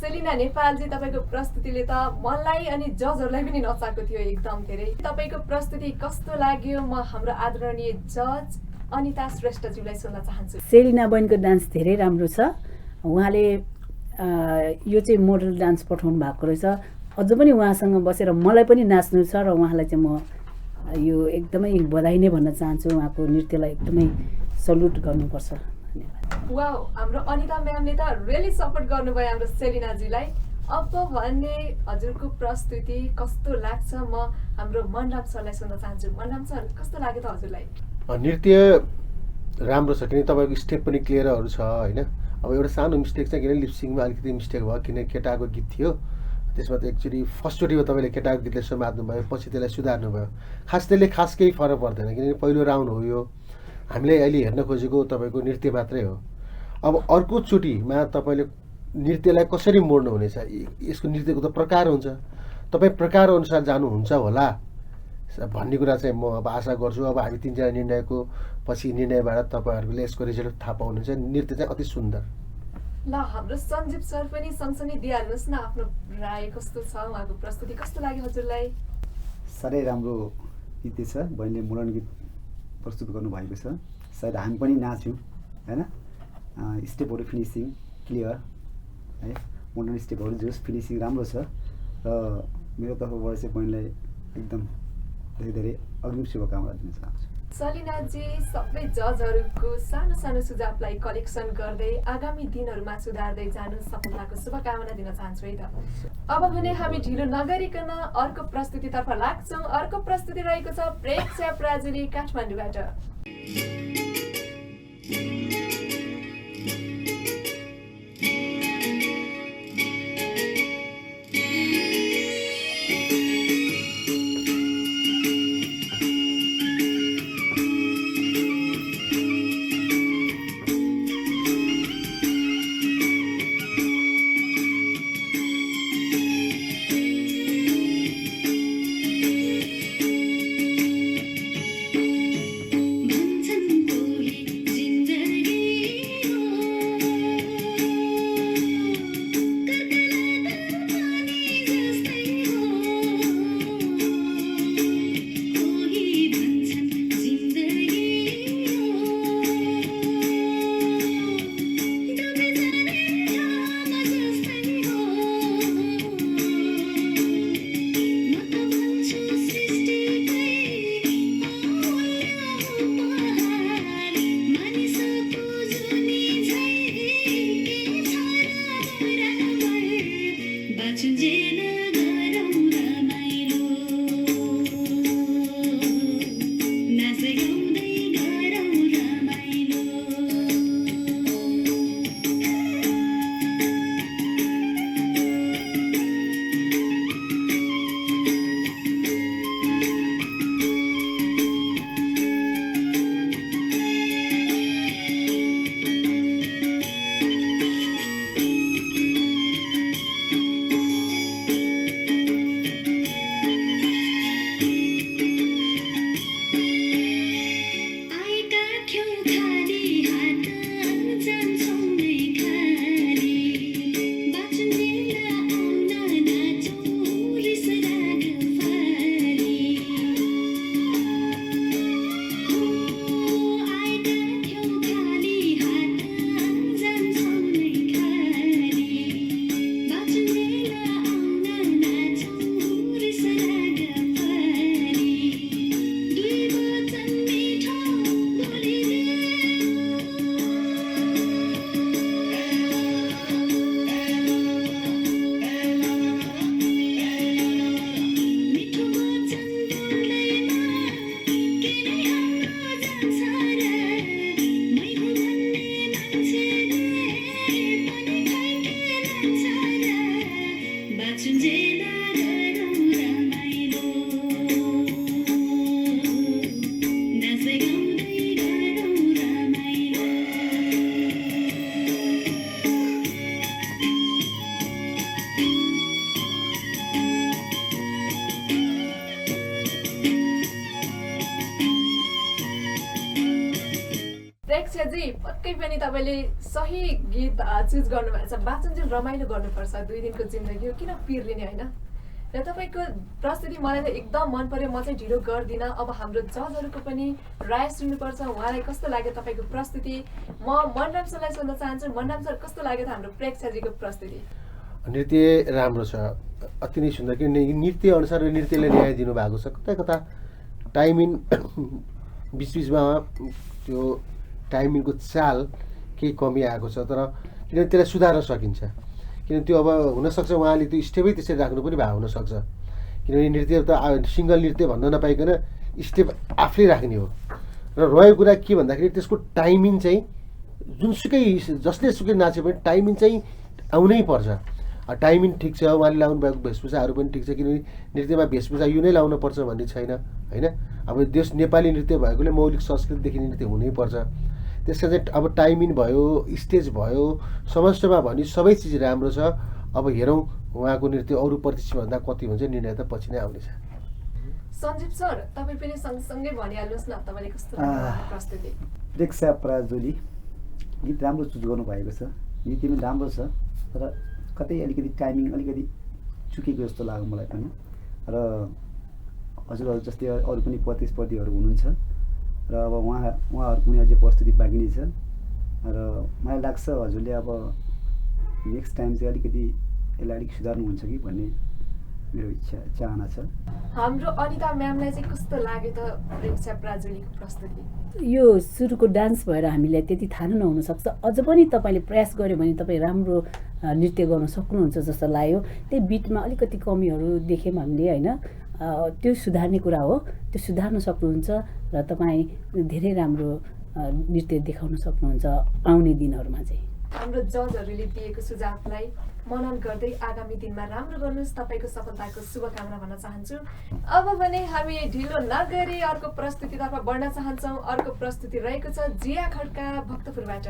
सेलिना नेपालजी तपाईँको प्रस्तुतिले त मलाई अनि जजहरूलाई पनि नचाएको थियो एकदम धेरै। तपाईँको प्रस्तुति कस्तो लाग्यो म हाम्रो आदरणीय जज अनिता श्रेष्ठज्यूलाई सोध्न चाहन्छु। सेलिना बहिनीको डान्स धेरै राम्रो छ। उहाँले यो चाहिँ मोडल डान्स पठाउनु भएको रहेछ। अझ पनि उहाँसँग बसेर मलाई पनि नाच्नु छ र उहाँलाई चाहिँ म यो एकदमै बधाई नै भन्न चाहन्छु। उहाँको नृत्यलाई एकदमै सल्युट गर्नुपर्छ। धन्यवाद। वाउ, हाम्रो अनिता म्यामले त रियली सपोर्ट गर्नुभयो हाम्रो सेलिनाजीलाई। अब भन्ने हजुरको प्रस्तुति कस्तो लाग्छ म हाम्रो मनराम सरलाई सोध्न चाहन्छु। मनराम सर कस्तो लाग्यो त हजुरलाई? नृत्य राम्रो छ किनकि तपाईँको स्टेप पनि क्लियरहरू छ होइन। अब एउटा सानो मिस्टेक छ किनकि लिपसिङमा अलिकति मिस्टेक भयो किनकि केटाको गीत थियो। त्यसमा त एक्चुअली फर्स्टचोटिमा तपाईँले केटाको गीतलाई समात्नु भयो, पछि त्यसलाई सुधार्नु भयो। त्यसले खास केही फरक पर्दैन किनकि पहिलो राउन्ड हो यो। हामीले अहिले हेर्न खोजेको तपाईँको नृत्य मात्रै हो। अब अर्कोचोटिमा तपाईँले नृत्यलाई कसरी मोड्नु हुनेछ, यसको नृत्यको त प्रकार हुन्छ। तपाईँ प्रकार अनुसार जानुहुन्छ होला भन्ने कुरा चाहिँ म अब आशा गर्छु। अब हामी तिनजना निर्णयको पछि निर्णयबाट तपाईँहरूले यसको रिजल्ट थाहा पाउनुहुन्छ। नृत्य चाहिँ अति सुन्दर। ल हाम्रो सञ्जीव सर पनि सँगसँगै दिइहाल्नुहोस् न आफ्नो राय कस्तो छ, उहाँको प्रस्तुति कस्तो लाग्यो हजुरलाई? साह्रै राम्रो गीत छ। बहिनीले मोडर्न गीत प्रस्तुत गर्नुभएको छ। सायद हामी पनि नाच्यौँ होइन। स्टेपहरू फिनिसिङ क्लियर है, मोडर्न स्टेपहरू जोस फिनिसिङ राम्रो छ र मेरो तर्फबाट चाहिँ बहिनीलाई एकदम धेरै धेरै अग्रिम शुभकामना दिन चाहन्छु। सलिनाजी सबै जजहरूको सानो सानो सुझावलाई कलेक्सन गर्दै आगामी दिनहरूमा सुधार्दै जानु सफलताको शुभकामना दिन चाहन्छु है त। अब भने हामी ढिलो नगरिकन अर्को प्रस्तुतितर्फ लाग्छौँ। अर्को प्रस्तुति रहेको छ प्रेक्षा प्राजुली काठमाडौँबाट। भन्छन् कोही जिन्दगी प्रेक्षजी पक्कै पनि तपाईँले सही गीत चुज गर्नुभएको छ। बाँचुन्जेल रमाइलो गर्नुपर्छ, 2 दिनको जिन्दगी हो, किन पिर लिने होइन। र तपाईँको प्रस्तुति मलाई त एकदम मन पर्यो। म चाहिँ ढिलो गर्दिनँ। अब हाम्रो जजहरूको पनि राय सुन्नुपर्छ, उहाँलाई कस्तो लाग्यो तपाईँको प्रस्तुति। म मनराम सरलाई सोध्न चाहन्छु, मनराम सर कस्तो लाग्यो त हाम्रो प्रेक्षजीको प्रस्तुति? नृत्य राम्रो छ, अति नै सुन्दर। किनभने नृत्य अनुसार नृत्यले न्याय दिनुभएको छ। कता कता टाइमिङ बिचबिचमा त्यो टाइमिङको चाल केही कमी आएको छ, तर किनभने त्यसलाई सुधार्न सकिन्छ। किनभने त्यो अब हुनसक्छ उहाँले त्यो स्टेपै त्यसरी राख्नु पनि भएको हुनसक्छ। किनभने नृत्य त सिङ्गल नृत्य भन्न नपाइकन स्टेप आफै राख्ने हो। र रहेको कुरा के भन्दाखेरि त्यसको टाइमिङ चाहिँ जुनसुकै जसले सुकै नाचे पनि टाइमिङ चाहिँ आउनै पर्छ। टाइमिङ ठिक छ, उहाँले लाउनु भएको वेशभूषाहरू पनि ठिक छ। किनभने नृत्यमा वेशभूषा यो नै लाउनु पर्छ भन्ने छैन होइन। अब देश नेपाली नृत्य भएकोले मौलिक संस्कृतिदेखि नृत्य हुनैपर्छ। त्यसका चाहिँ अब टाइमिङ भयो, स्टेज भयो, समष्टमा भने सबै चिज राम्रो छ। अब हेरौँ उहाँको नृत्य अरू प्रतिस्पर्धा कति हुन्छ, निर्णय त पछि नै आउनेछ। सञ्जीव सर तपाईँ पनि सँगसँगै भनिहाल्नुहोस् न, तपाईँले कस्तो लाग्यो प्रस्तुति? प्रेक्षा पराजुली गीत राम्रो चुज गर्नुभएको छ, नृत्य पनि राम्रो छ, तर कतै अलिकति टाइमिङ अलिकति चुकेको जस्तो लाग्यो मलाई पनि। र हजुरहरू जस्तै अरू पनि प्रतिस्पर्धीहरू हुनुहुन्छ र अब उहाँहरूको पनि अझै प्रस्तुति बाँकी नै छ। र मलाई लाग्छ हजुरले अब नेक्स्ट टाइम चाहिँ अलिकति यसलाई अलिक सुधार्नुहुन्छ कि भन्ने मेरो चाहना छ। हाम्रो अनिता म्यामलाई चाहिँ कस्तो लाग्यो त प्रेक्षा पराजुलीको प्रस्तुति? यो सुरुको डान्स भएर हामीलाई त्यति थाहा नहुनसक्छ। अझ पनि तपाईँले प्रयास गर्यो भने तपाईँ राम्रो नृत्य गर्न सक्नुहुन्छ जस्तो लाग्यो। त्यही बिटमा अलिकति कमीहरू देख्यौँ हामीले होइन, त्यो सुधार्ने कुरा हो। त्यो सुधार्न सक्नुहुन्छ र तपाईँ धेरै राम्रो नृत्य देखाउन सक्नुहुन्छ आउने दिनहरूमा चाहिँ। हाम्रो जजहरूले दिएको सुझावलाई मनन गर्दै आगामी दिनमा राम्रो गर्नुहोस्, तपाईँको सफलताको शुभकामना भन्न चाहन्छु। अब भने हामी ढिलो नगरी अर्को प्रस्तुतितर्फ बढ्न चाहन्छौँ। अर्को प्रस्तुति रहेको छ जिया खड्का भक्तपुरबाट।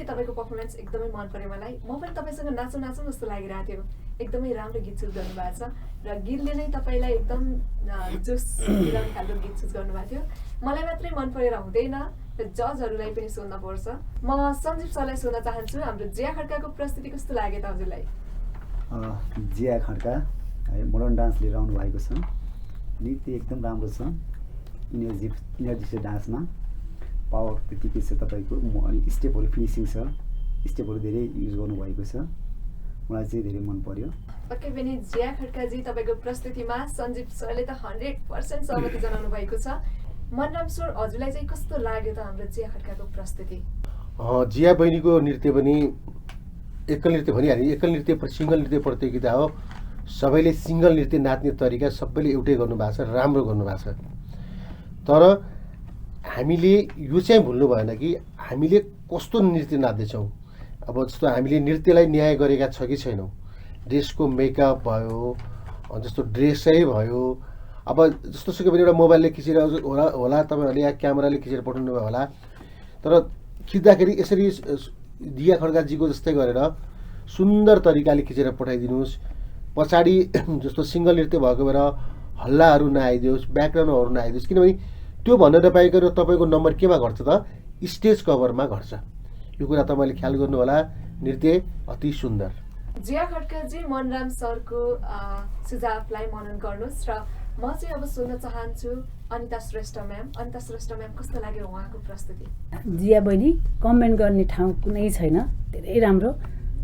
तपाईँको पर्फर्मेन्स एकदमै मन पर्यो मलाई। म पनि तपाईँसँग नाचौँ नाचौँ जस्तो लागिरहेको थियो। एकदमै राम्रो गीत सुट गर्नुभएको छ र गीतले नै तपाईँलाई एकदम जोस दिलाउने खालको गीत सुट गर्नुभएको थियो। मलाई मात्रै मन परेर हुँदैन र जजहरूलाई पनि सोध्न पर्छ। म सञ्जीव सरलाई सोध्न चाहन्छु, हाम्रो जिया खड्काको प्रस्तुति कस्तो लाग्यो त हजुरलाई? जिया खड्का है मोडर्न डान्स लिएर आउनु भएको छ। नृत्य एकदम राम्रो छ, इनर्जी छ डान्समा, पावर त्यतिकै छ तपाईँको। अनि स्टेपहरू फिनिसिङ छ, स्टेपहरू धेरै युज गर्नुभएको छ, मलाई चाहिँ धेरै मन पर्यो। पक्कै पनि जिया खड्काजी तपाईँको प्रस्तुतिमा सञ्जीव सरले त 100% सहमति जनाउनु भएको छ। मनराम सर हजुरलाई चाहिँ कस्तो लाग्यो त हाम्रो जिया खड्काको प्रस्तुति? जिया बहिनीको नृत्य पनि एकल नृत्य भनिहाल्यो, एकल नृत्य सिङ्गल नृत्य प्रतियोगिता हो। सबैले सिङ्गल नृत्य नाच्ने तरिका सबैले एउटै गर्नुभएको छ, राम्रो गर्नुभएको छ। तर हामीले यो चाहिँ भुल्नु भएन कि हामीले कस्तो नृत्य नाच्दैछौँ। अब जस्तो हामीले नृत्यलाई न्याय गरेका छ कि छैनौँ। ड्रेसको मेकअप भयो, जस्तो ड्रेसै भयो, अब जस्तो सुकै पनि एउटा मोबाइलले खिचेर होला तपाईँहरूले या क्यामेराले खिचेर पठाउनु भयो होला, तर खिच्दाखेरि यसरी जिया खड्काजीको जस्तै गरेर सुन्दर तरिकाले खिचेर पठाइदिनुहोस्। पछाडि जस्तो सिङ्गल नृत्य भएको बेला हल्लाहरू नआइदियोस्, ब्याकग्राउन्डहरू नआइदियोस्, किनभने त्यो भन्न नपाइकन तपाईँको नम्बर केमा घट्छ त? स्टेज कभरमा घट्छ। यो कुरा तपाईँले ख्याल गर्नु होला। नृत्य अति सुन्दर। जिया खड्काजी मनराम सरको सुझावलाई मनन गर्नुहोस् र म चाहिँ अब सोध्न चाहन्छु अनिता श्रेष्ठ म्याम। अनिता श्रेष्ठ म्याम कस्तो लाग्यो उहाँको प्रस्तुति? जिया बहिनी कमेन्ट गर्ने ठाउँ कुनै छैन, धेरै राम्रो।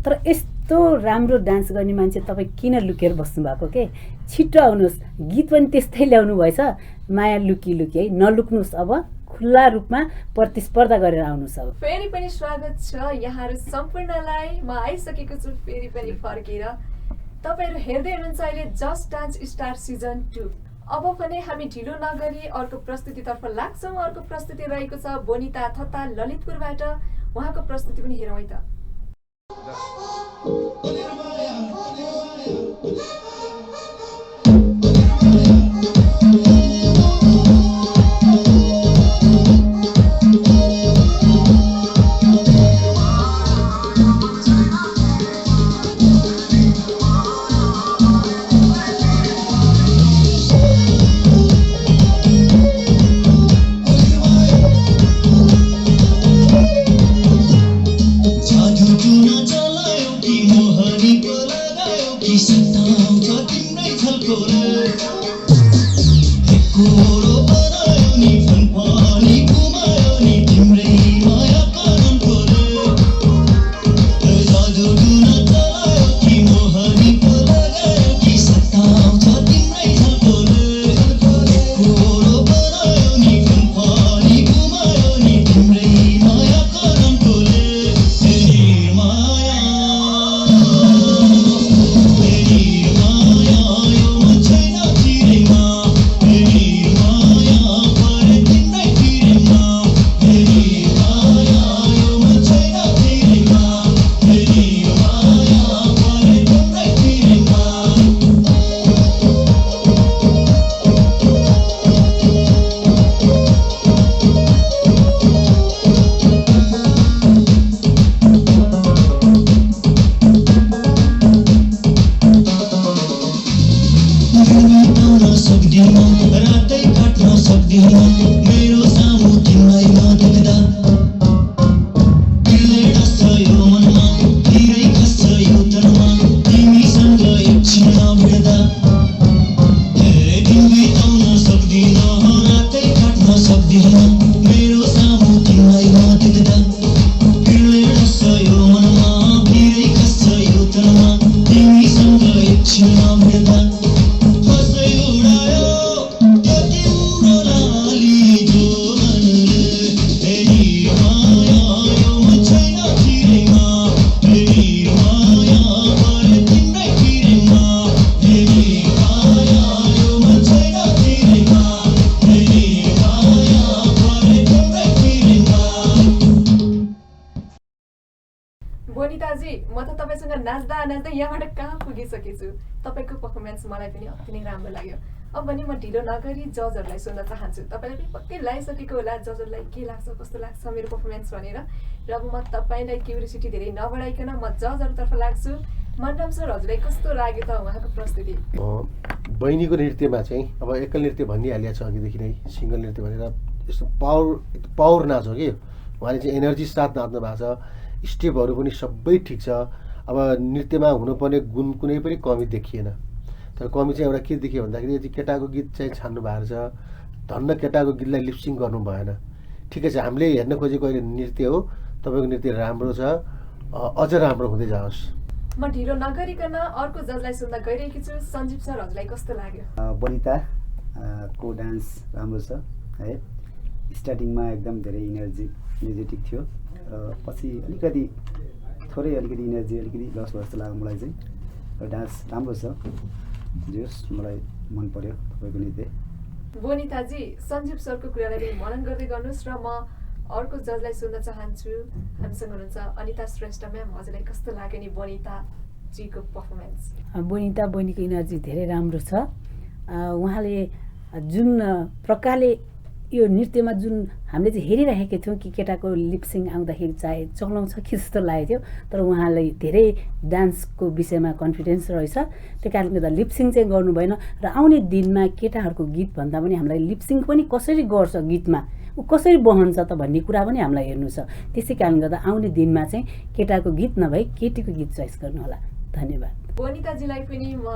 तर यस्तो राम्रो डान्स गर्ने मान्छे तपाईँ किन लुकेर बस्नुभएको के? छिट्टो आउनुहोस्, गीत पनि त्यस्तै ल्याउनु भएछ, माया लुकी लुकी है, नलुक्नुहोस्, अब खुल्ला रूपमा प्रतिस्पर्धा गरेर आउनुहोस्। अब फेरि पनि स्वागत छ यहाँहरू सम्पूर्णलाई। म आइसकेको छु फेरि पनि फर्केर। तपाईँहरू हेर्दै हुनुहुन्छ अहिले जस्ट डान्स स्टार सिजन 2। अब पनि हामी ढिलो नगरी अर्को प्रस्तुतितर्फ लाग्छौँ। अर्को प्रस्तुति रहेको छ बोनिता थत्ता ललितपुरबाट। उहाँको प्रस्तुति पनि हेरौँ है त। नाच्दा नाच्दा यहाँबाट कहाँ पुगिसकेछु। तपाईँको पर्फर्मेन्स मलाई पनि अति नै राम्रो लाग्यो। अब भने म ढिलो नगरी जजहरूलाई सोध्न चाहन्छु। तपाईँलाई पनि पक्कै लागिसकेको होला जजहरूलाई के लाग्छ कस्तो लाग्छ मेरो पर्फर्मेन्स भनेर। र अब म तपाईँलाई क्युरियोसिटी धेरै नबढाइकन म जजहरूतर्फ लाग्छु। मनराम सर हजुरलाई कस्तो लाग्यो त उहाँको प्रस्तुति? बहिनीको नृत्यमा चाहिँ अब एकल नृत्य भनिहालिएको छ अघिदेखि नै, सिङ्गल नृत्य भनेर यस्तो पावर नाच हो कि उहाँले चाहिँ एनर्जी साथ नाच्नु भएको छ। स्टेपहरू पनि सबै ठिक छ। अब नृत्यमा हुनुपर्ने गुण कुनै पनि कमी देखिएन। तर कमी चाहिँ एउटा के देखियो भन्दाखेरि यदि केटाको गीत चाहिँ छान्नु भएको छ, धन्न केटाको गीतलाई लिपसिङ गर्नु भएन। ठिकै छ, हामीले हेर्न खोजेको अहिले नृत्य हो, तपाईँको नृत्य राम्रो छ, अझ राम्रो हुँदै जाओस्। म ढिलो नगरिकन अर्को जजलाई सुन्न गइरहेकी छु। सञ्जीव सर हजुरलाई कस्तो लाग्यो? बनिता को डान्स राम्रो छ है। स्टार्टिङमा एकदम धेरै एनर्जेटिक थियो र पछि अलिकति एनर्जी अलिकति लस भयो जस्तो लाग्यो मलाई चाहिँ। र डान्स राम्रो छ, जोस् मलाई मन पर्यो तपाईँको नृत्य। बोनिताजी सञ्जीव सरको कुरालाई पनि मनन गर्दै गर्नुहोस् र म अर्को जजलाई सुन्न चाहन्छु। हामीसँग हुनुहुन्छ अनिता श्रेष्ठ म्याम, हजुरलाई कस्तो लाग्यो नि बोनिताजीको पर्फर्मेन्स? बहिनीको एनर्जी धेरै राम्रो छ। उहाँले जुन प्रकारले यो नृत्यमा जुन हामीले चाहिँ हेरिरहेका थियौँ कि केटाको लिपसिङ आउँदाखेरि चाहे चलाउँछ कि जस्तो लागेको थियो, तर उहाँलाई धेरै डान्सको विषयमा कन्फिडेन्स रहेछ। त्यो कारणले गर्दा लिपसिङ चाहिँ गर्नु भएन। र आउने दिनमा केटाहरूको गीत भन्दा पनि हामीलाई लिपसिङ पनि कसरी गर्छ, गीतमा ऊ कसरी बहन्छ त भन्ने कुरा पनि हामीलाई हेर्नु छ। त्यसै कारणले गर्दा आउने दिनमा चाहिँ केटाको गीत नभई केटीको गीत चोइस गर्नु होला। धन्यवाद। बोनिताजीलाई पनि म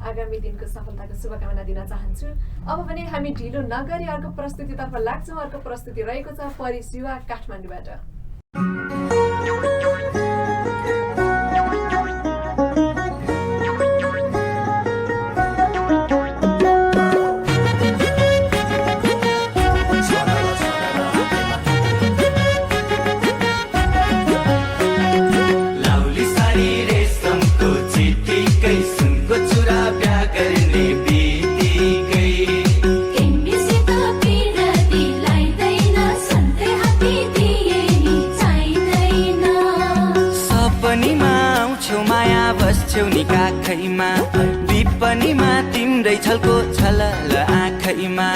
आगामी दिनको सफलताको शुभकामना दिन चाहन्छु। अब भने हामी ढिलो नगरी अर्को प्रस्तुतितर्फ लाग्छौँ। अर्को प्रस्तुति रहेको छ परी शिवा काठमाडौँबाट। आँखैमा विपनीमा तिम्रै छलको छलल आँखैमा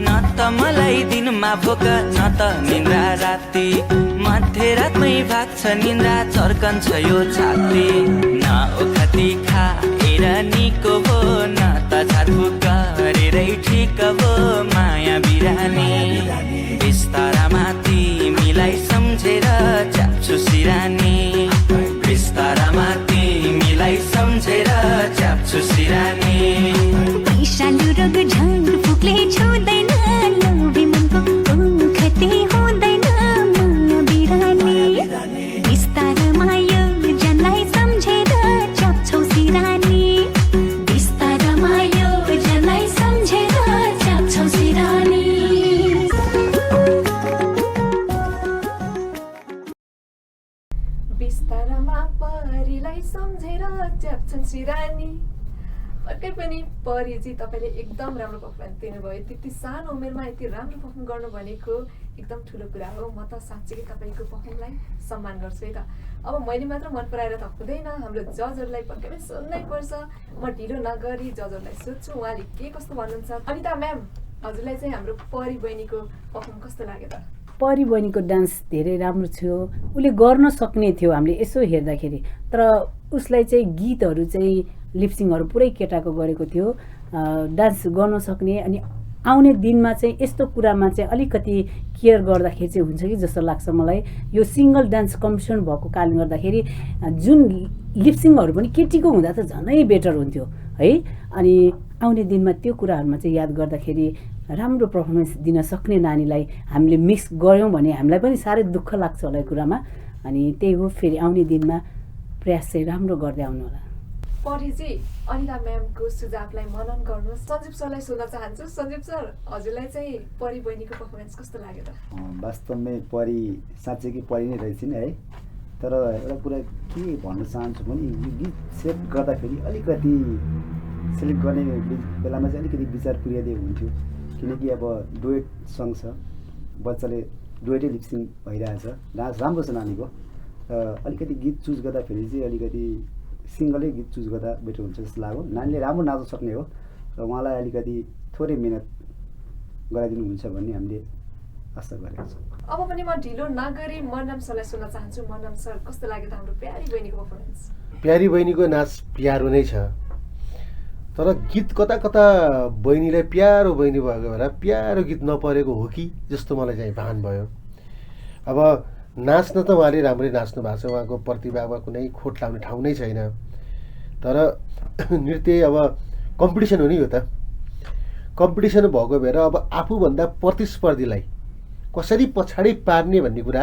न त मलाई दिनमा भोक न त निन्द्रा राति मध्यरातमै भाग्छ निन्द्रा चर्कन्छ यो छाती न ओखती खाएर निको भो न त छातफुक गरेरै ठिक भो माया बिरानी बिस्तारामा तिमीलाई सम्झेर च्याप्छु सिरानी बिस्तारामा तिमीलाई सम्झेर च्याप्छु सिरानी पैसालु रग झन् फुक्ले छुँदैन लोभी मनको ओखते हुँदैन माया बिरानी बिस्तारमा यो जनलाई सम्झेर च्याप्छौ सिरानी बिस्तारमा यो जनलाई सम्झेर च्याप्छौ सिरानी। बिस्तारामा परीलाई सम्झेर च्याप्छन् सिरानी। पक्कै पनि परीजी तपाईँले एकदम राम्रो पर्फर्मेन्स दिनुभयो। त्यति सानो उमेरमा यति राम्रो पर्फर्म गर्नु भनेको एकदम ठुलो कुरा हो। म त साँच्चै तपाईँको पर्फर्मलाई सम्मान गर्छु है त। अब मैले मात्र मन पराएर त हुँदैन, हाम्रो जजहरूलाई पक्कै पनि सोध्नै पर्छ। म ढिलो नगरी जजहरूलाई सोध्छु उहाँले के कस्तो भन्नुहुन्छ। अनिता म्याम हजुरलाई चाहिँ हाम्रो परी बहिनीको पर्फर्म कस्तो लाग्यो त? परी बहिनीको डान्स धेरै राम्रो थियो। उसले गर्न सक्ने थियो हामीले यसो हेर्दाखेरि, तर उसलाई चाहिँ गीतहरू चाहिँ लिपसिङहरू पुरै केटाको गरेको थियो। डान्स गर्न सक्ने अनि आउने दिनमा चाहिँ यस्तो कुरामा चाहिँ अलिकति केयर गर्दाखेरि चाहिँ हुन्छ कि जस्तो लाग्छ मलाई। यो सिङ्गल डान्स कम्पिटिसन भएको कारणले गर्दाखेरि जुन लिपसिङहरू पनि केटीको हुँदा त झनै बेटर हुन्थ्यो है। अनि आउने दिनमा त्यो कुराहरूमा चाहिँ याद गर्दाखेरि राम्रो पर्फर्मेन्स दिन सक्ने नानीलाई हामीले मिस गऱ्यौँ भने हामीलाई पनि साह्रै दुःख लाग्छ होला यो कुरामा। अनि त्यही हो, फेरि आउने दिनमा प्रयास चाहिँ राम्रो गर्दै आउनु होला। परीजी अनिता म्यामको सुझावलाई मनन गर्नुहोस्। सञ्जीव सरलाई सोध्न चाहन्छु। सञ्जीव सर हजुरलाई चाहिँ परी बहिनीको पर्फर्मेन्स कस्तो लाग्यो त? वास्तवमै परी साँच्चै कि परी नै रहेछन् है। तर एउटा कुरा के भन्न चाहन्छु भने यो गीत सेलेक्ट गर्दाखेरि अलिकति सेलेक्ट गर्ने बेलामा चाहिँ अलिकति विचार पुर्याइदिएको हुन्थ्यो। किनकि अब डुएट सङ छ, बच्चाले डुएटै लिपसिङ भइरहेछ, डान्स राम्रो छ नानीको। अलिकति गीत चुज गर्दाखेरि चाहिँ अलिकति सिङ्गलै गीत चुज गर्दा बेटर हुन्छ जस्तो लाग्यो। नानीले राम्रो नाच्न सक्ने हो र उहाँलाई अलिकति थोरै मिहिनेत गराइदिनुहुन्छ भन्ने हामीले आशा गरेका छौँ। अब पनि म ढिलो नगरी मनम सरलाई सुन्न चाहन्छु। मनम सर, कस्तो लाग्यो त हाम्रो प्यारी बहिनीको पर्फर्मेन्स? प्यारी बहिनीको नाच प्यारो नै छ, तर गीत कता कता बहिनीलाई प्यारो बहिनी भएको भएर प्यारो गीत नपरेको हो कि जस्तो मलाई चाहिँ भान भयो। अब नाच्न त उहाँले राम्रै नाच्नु भएको छ, उहाँको प्रतिभामा कुनै खोट लाउने ठाउँ नै छैन, तर नृत्य अब कम्पिटिसन हो नि, यो त कम्पिटिसन भएको भएर अब आफूभन्दा प्रतिस्पर्धीलाई कसरी पछाडि पार्ने भन्ने कुरा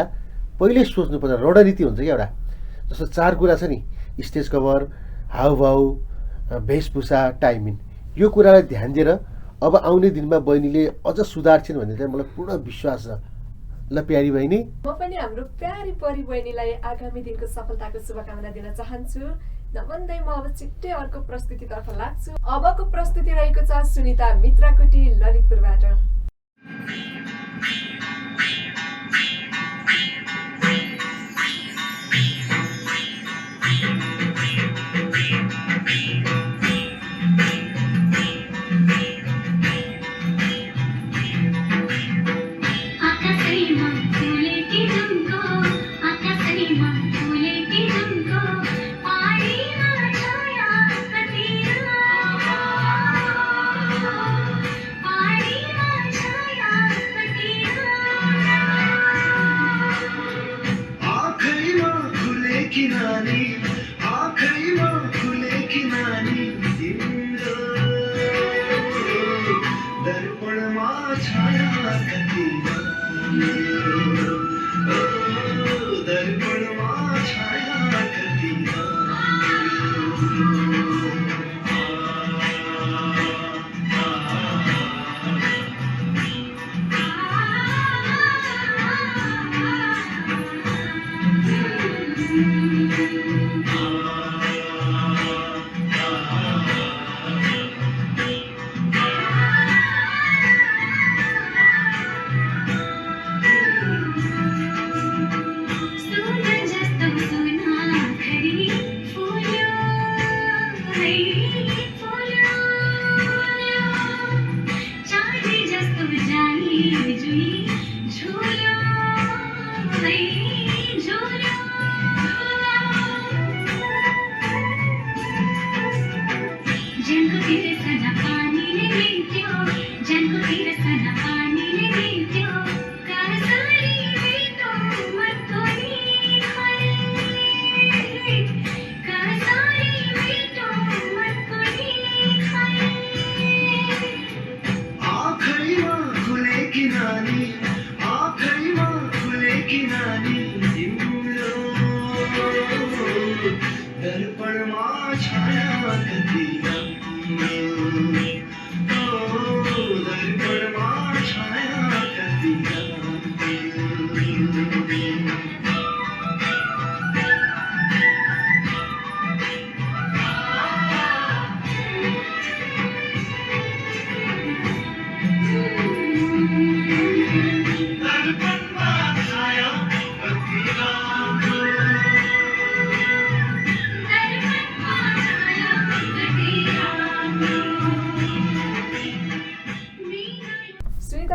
पहिल्यै सोच्नुपर्छ। रणनीति हुन्छ क्या एउटा, जस्तो 4 कुरा छ नि, स्टेज कभर, हावभाव, वेशभूषा, टाइमिङ। यो कुरालाई ध्यान दिएर अब आउने दिनमा बहिनीले अझ सुधार्छिन् भन्ने चाहिँ मलाई पूर्ण विश्वास छ। ल प्यारी बहिनी, म पनि हाम्रो प्यारी परी बहिनीलाई आगामी दिनको सफलताको शुभकामना दिन चाहन्छु। नभन्दै म अब छिट्टै अर्को प्रस्तुतितर्फ लाग्छु। अबको प्रस्तुति रहेको छ सुनिता मित्रकोटी ललितपुरबाट।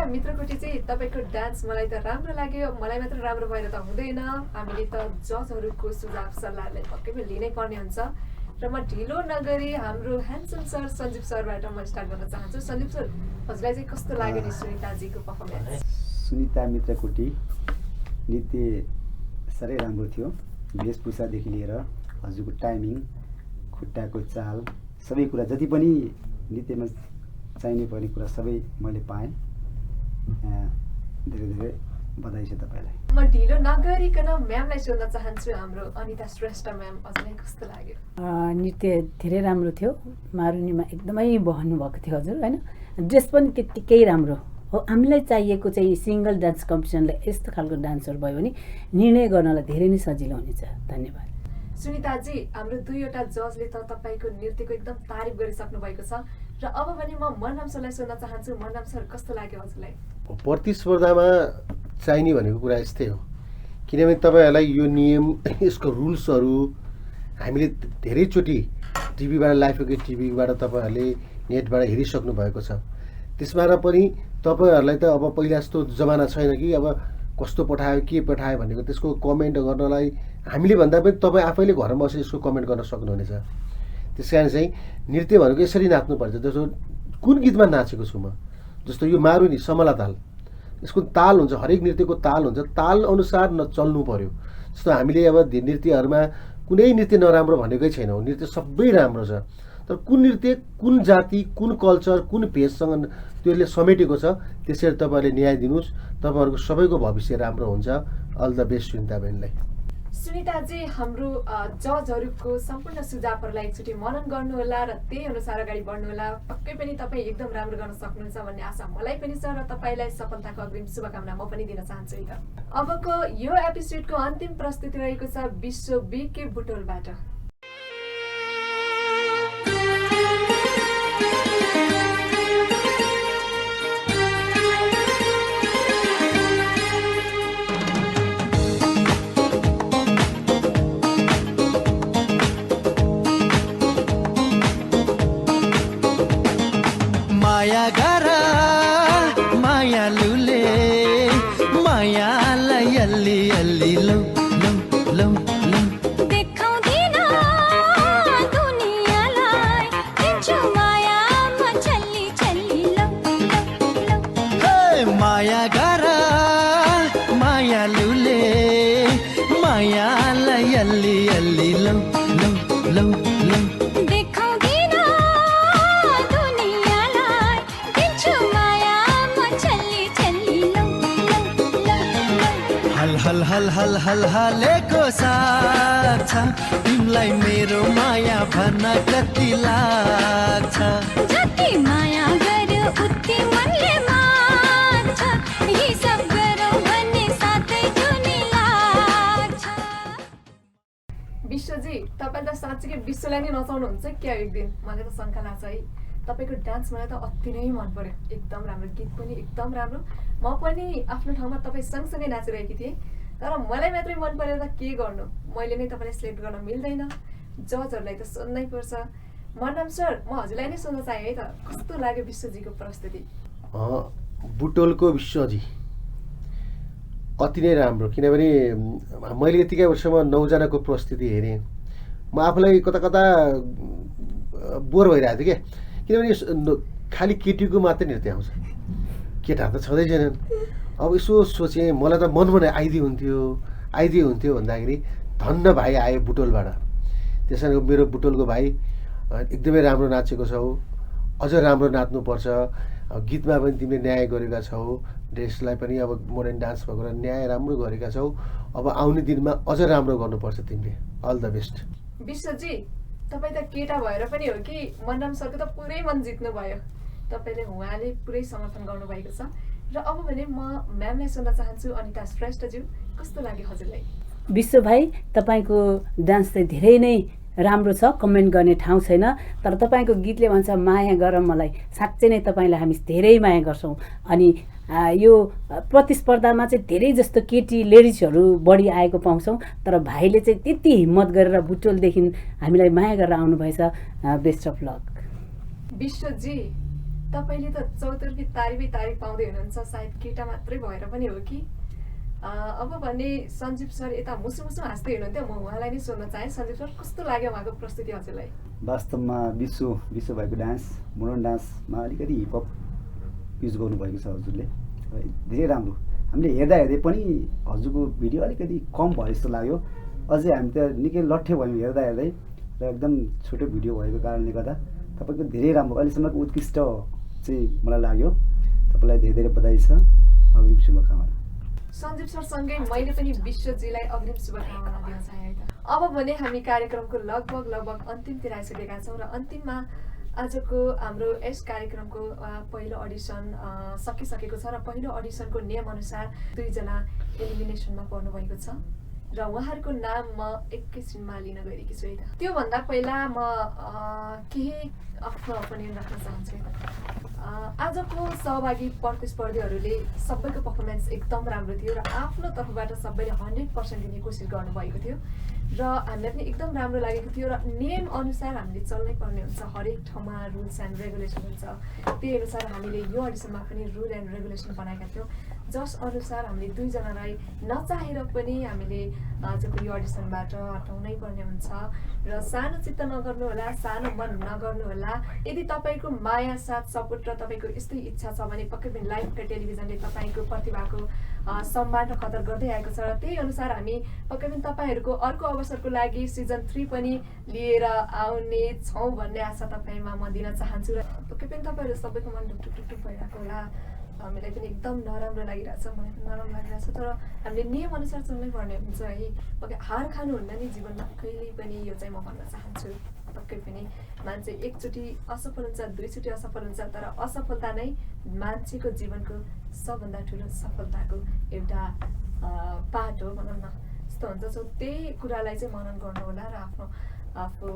मित्रकोटी चाहिँ तपाईँको डान्स मलाई त राम्रो लाग्यो। मलाई मात्र राम्रो भएर त हुँदैन, हामीले त जजहरूको सुझाव सल्लाहलाई पक्कै पनि लिनै पर्ने हुन्छ। र म ढिलो नगरी हाम्रो ह्यान्डसम सर सञ्जीव सरबाट म स्टार्ट गर्न चाहन्छु। सञ्जीव सर, हजुरलाई चाहिँ कस्तो लाग्यो नि सुनिताजीको पर्फर्मेन्स? सुनिता मित्रकोटी नृत्य साह्रै राम्रो थियो। वेशभूषादेखि लिएर हजुरको टाइमिङ, खुट्टाको चाल, सबै कुरा जति पनि नृत्यमा चाहिने पर्ने कुरा सबै मैले पाएँ। धेरै धेरै बधाई छ तपाईँलाई। म ढिलो नगरिकन म्यामलाई सोध्न चाहन्छु, हाम्रो अनिता श्रेष्ठ म्याम, हजुरलाई कस्तो लाग्यो? नृत्य धेरै राम्रो थियो, मारुनीमा एकदमै बहनु भएको थियो हजुर, होइन? ड्रेस पनि त्यत्तिकै राम्रो हो। हामीलाई चाहिएको चाहिँ सिङ्गल डान्स कम्पिटिसनलाई यस्तो खालको डान्सहरू भयो भने निर्णय गर्नलाई धेरै नै सजिलो हुनेछ। धन्यवाद। सुनिताजी, हाम्रो 2वटा जजले त तपाईँको नृत्यको एकदम तारिफ गरिसक्नु भएको छ र अब भने म मनम सरलाई सोध्न चाहन्छु। मनम सर, कस्तो लाग्यो हजुरलाई? प्रतिस्पर्धामा चाहिने भनेको कुरा यस्तै हो, किनभने तपाईँहरूलाई यो नियम, यसको रुल्सहरू हामीले धेरैचोटि टिभीबाट लाइभ टिभीबाट तपाईँहरूले नेटबाट हेरिसक्नु भएको छ। त्यसबाट पनि तपाईँहरूलाई त अब पहिला जस्तो जमाना छैन कि अब कस्तो पठायो के पठायो भनेको त्यसको कमेन्ट गर्नलाई हामीले भन्दा पनि तपाईँ आफैले घरमा बसेर यसको कमेन्ट गर्न सक्नुहुनेछ। त्यस कारण चाहिँ नृत्य भनेको यसरी नाच्नुपर्छ। जस्तो कुन गीतमा नाचेको छु म, जस्तो यो मारुनी समला ताल, यसको ताल हुन्छ, हरेक नृत्यको ताल हुन्छ, ताल अनुसार चल्नु पर्यो। जस्तो हामीले अब नृत्यहरूमा कुनै नृत्य नराम्रो भनेकै छैनौँ, नृत्य सबै राम्रो छ। तर कुन नृत्य कुन जाति कुन कल्चर कुन भेषसँग त्यसले समेटेको छ त्यसरी तपाईँहरूले न्याय दिनुहोस्। तपाईँहरूको सबैको भविष्य राम्रो हुन्छ। अल द बेस्ट सुनिता बहिनीलाई। सुनिताजी, हाम्रो जजहरूको सम्पूर्ण सुझावहरूलाई एकचोटि मनन गर्नुहोला र त्यही अनुसार अगाडि बढ्नुहोला। पक्कै पनि तपाईँ एकदम राम्रो गर्न सक्नुहुन्छ भन्ने आशा मलाई पनि छ र तपाईँलाई सफलताको अग्रिम शुभकामना म पनि दिन चाहन्छु। है त अबको यो एपिसोडको अन्तिम प्रस्तुति रहेको छ विश्व बीके बुटोलबाट। माया गर मायालुले मायालाई अल्ली अल्ली लौ लौ लौ लौ देखाउँदिन दुनियाँलाई दिन्छु माया म छल्ली छल्ली लौ लौ लौ हे माया गर मायालुले मायालाई अल्ली अल्ली लौ लौ लौ लौ देखाउँदिन दुनियाँलाई दिन्छु माया म छल्ली छल्ली लौ लौ लौ लौ हल हल हल हल हल हालेको साथ छ तिमीलाई मेरो माया भन्न कति लाग्छ। जति माया गर्यो उति मनले मान्छ हिसाब गरौँ भन्ने साथै जुनी लाग्छ। विश्वजी, तपाईँ त साँच्चीकै विश्वलाई नै नचाउनुहुन्छ क्या एक दिन? मलाई त शङ्का लाग्छ है। तपाईँको डान्स मलाई त अति नै मन पर्यो। एकदम राम्रो, गीत पनि एकदम राम्रो। म पनि आफ्नो ठाउँमा तपाईँ सँगसँगै नाचिरहेकी थिएँ, तर मलाई मात्रै मन परेर त के गर्नु, मैले नै तपाईँलाई सिलेक्ट गर्न मिल्दैन। जजहरूलाई त सोध्नै पर्छ। मन्डम सर, म हजुरलाई नै सोध्न चाहेँ है त, कस्तो लाग्यो विश्वजीको प्रस्तुति? बुटोलको विश्वजी अति नै राम्रो, किनभने मैले यतिकै वर्षमा 9 जनाको प्रस्तुति हेरेँ। म आफूलाई कता कता बोर भइरहेको थियो क्या, किनभने खालि केटीको मात्रै नृत्य आउँछ, केटाहरू त छँदै छैनन्। अब यसो सोचेँ, मलाई त मन आइदिए हुन्थ्यो भन्दाखेरि धन्न भाइ आयो बुटोलबाट। त्यसैले मेरो बुटोलको भाइ एकदमै राम्रो नाचेको छौ, अझ राम्रो नाच्नुपर्छ। गीतमा पनि तिमीले न्याय गरेका छौ, ड्रेसलाई पनि अब मोडर्न डान्स भएको न्याय राम्रो गरेका छौ। अब आउने दिनमा अझ राम्रो गर्नुपर्छ तिमीले। All the best. विश्वजी, तपाईँ त केटा भएर पनि हो कि मनराम सरको त पुरै मन जित्नु भयो। तपाईँले उहाँले पुरै समर्थन गर्नुभएको छ। र अब भने म म्यामलाई सोध्न चाहन्छु, अनिता श्रेष्ठज्यू, कस्तो लाग्यो हजुरलाई? विश्व भाइ, तपाईँको डान्स चाहिँ धेरै नै राम्रो छ, कमेन्ट गर्ने ठाउँ छैन। तर तपाईँको गीतले भन्छ माया गर मलाई, साँच्चै नै तपाईँलाई हामी धेरै माया गर्छौँ। अनि यो प्रतिस्पर्धामा चाहिँ धेरै जस्तो केटी लेडिजहरू बढी आएको पाउँछौँ, तर भाइले चाहिँ त्यति हिम्मत गरेर बुटोलदेखि हामीलाई माया गरेर आउनुभएछ। Best of luck. विश्वजी, तपाईँले त चौतर्फी तारिफ पाउँदै हुनुहुन्छ, सायद केटा मात्रै भएर पनि हो कि? अब भने सञ्जीव सर यता मुसु हाँस्दै हुनुहुन्थ्यो, म उहाँलाई नै सोध्न चाहेँ। सञ्जीव सर, कस्तो लाग्यो उहाँको प्रस्तुति हजुरलाई? वास्तवमा विश्व भएको डान्स, मोडर्न डान्समा अलिकति हिपहप युज गर्नुभएको छ हजुरले, धेरै राम्रो। हामीले हेर्दै पनि हजुरको भिडियो अलिकति कम भयो जस्तो लाग्यो। अझै हामी त निकै लट्ठे भयौँ हेर्दै र एकदम छोटो भिडियो भएको कारणले गर्दा तपाईँको धेरै राम्रो, अहिलेसम्मको उत्कृष्ट चाहिँ मलाई लाग्यो। तपाईँलाई धेरै धेरै बधाई छ, अग्रिम शुभकामना। सञ्जीव सरसँगै मैले पनि विश्वजीलाई अग्रिम शुभकामना दिन चाहेँ है त। अब भने हामी कार्यक्रमको लगभग अन्तिमतिर आइसकेका छौँ र अन्तिममा आजको हाम्रो यस कार्यक्रमको पहिलो अडिसन सकिसकेको छ र पहिलो अडिसनको नियमअनुसार 2 जना एलिमिनेसनमा पर्नुभएको छ। र उहाँहरूको नाम म एकैछिनमा लिन गइरहेकी छु है त। त्योभन्दा पहिला म केही आफ्नो ओपिनियन राख्न चाहन्छु। आजको सहभागी प्रतिस्पर्धीहरूले सबैको पर्फर्मेन्स एकदम राम्रो थियो र आफ्नो तर्फबाट सबैले 100% दिने कोसिस गर्नुभएको थियो र हामीलाई पनि एकदम राम्रो लागेको थियो र नियम अनुसार हामीले चल्नै पर्ने हुन्छ। हरेक ठाउँमा रुल्स एन्ड रेगुलेसन हुन्छ, त्यही अनुसार हामीले यो अडिसनमा पनि रुल एन्ड रेगुलेसन बनाएका थियौँ, जस अनुसार हामीले दुईजनालाई नचाहेर पनि हामीले आजको यो अडिसनबाट हटाउनै पर्ने हुन्छ। र सानो चित्त नगर्नु होला, सानो मन नगर्नु होला। यदि तपाईँको माया साथ सपोर्ट र तपाईँको यस्तै इच्छा छ भने पक्कै पनि लाइभ टेलिभिजनले तपाईँको प्रतिभाको सम्मान र कदर गर्दै आएको छ र त्यही अनुसार हामी पक्कै पनि तपाईँहरूको अर्को अवसरको लागि सिजन 3 पनि लिएर आउने छौँ भन्ने आशा तपाईँमा म दिन चाहन्छु। र पक्कै पनि तपाईँहरू सबैको मन ढुकढुक भइरहेको होला, हामीलाई पनि एकदम नराम्रो लागिरहेछ, मलाई पनि नराम्रो लागिरहेछ, तर हामीले नियम अनुसार चल्नै पर्ने हुन्छ है। पक्कै हार खानुहुन्न नि जीवनमा कहिल्यै पनि, यो चाहिँ म भन्न चाहन्छु। पक्कै पनि मान्छे एकचोटि असफल हुन्छ, दुईचोटि असफल हुन्छ, तर असफलता नै मान्छेको जीवनको सबभन्दा ठुलो सफलताको एउटा पाठ हो भनौँ न, यस्तो हुन्छ। सो त्यही कुरालाई चाहिँ मनन गर्नु होला र आफू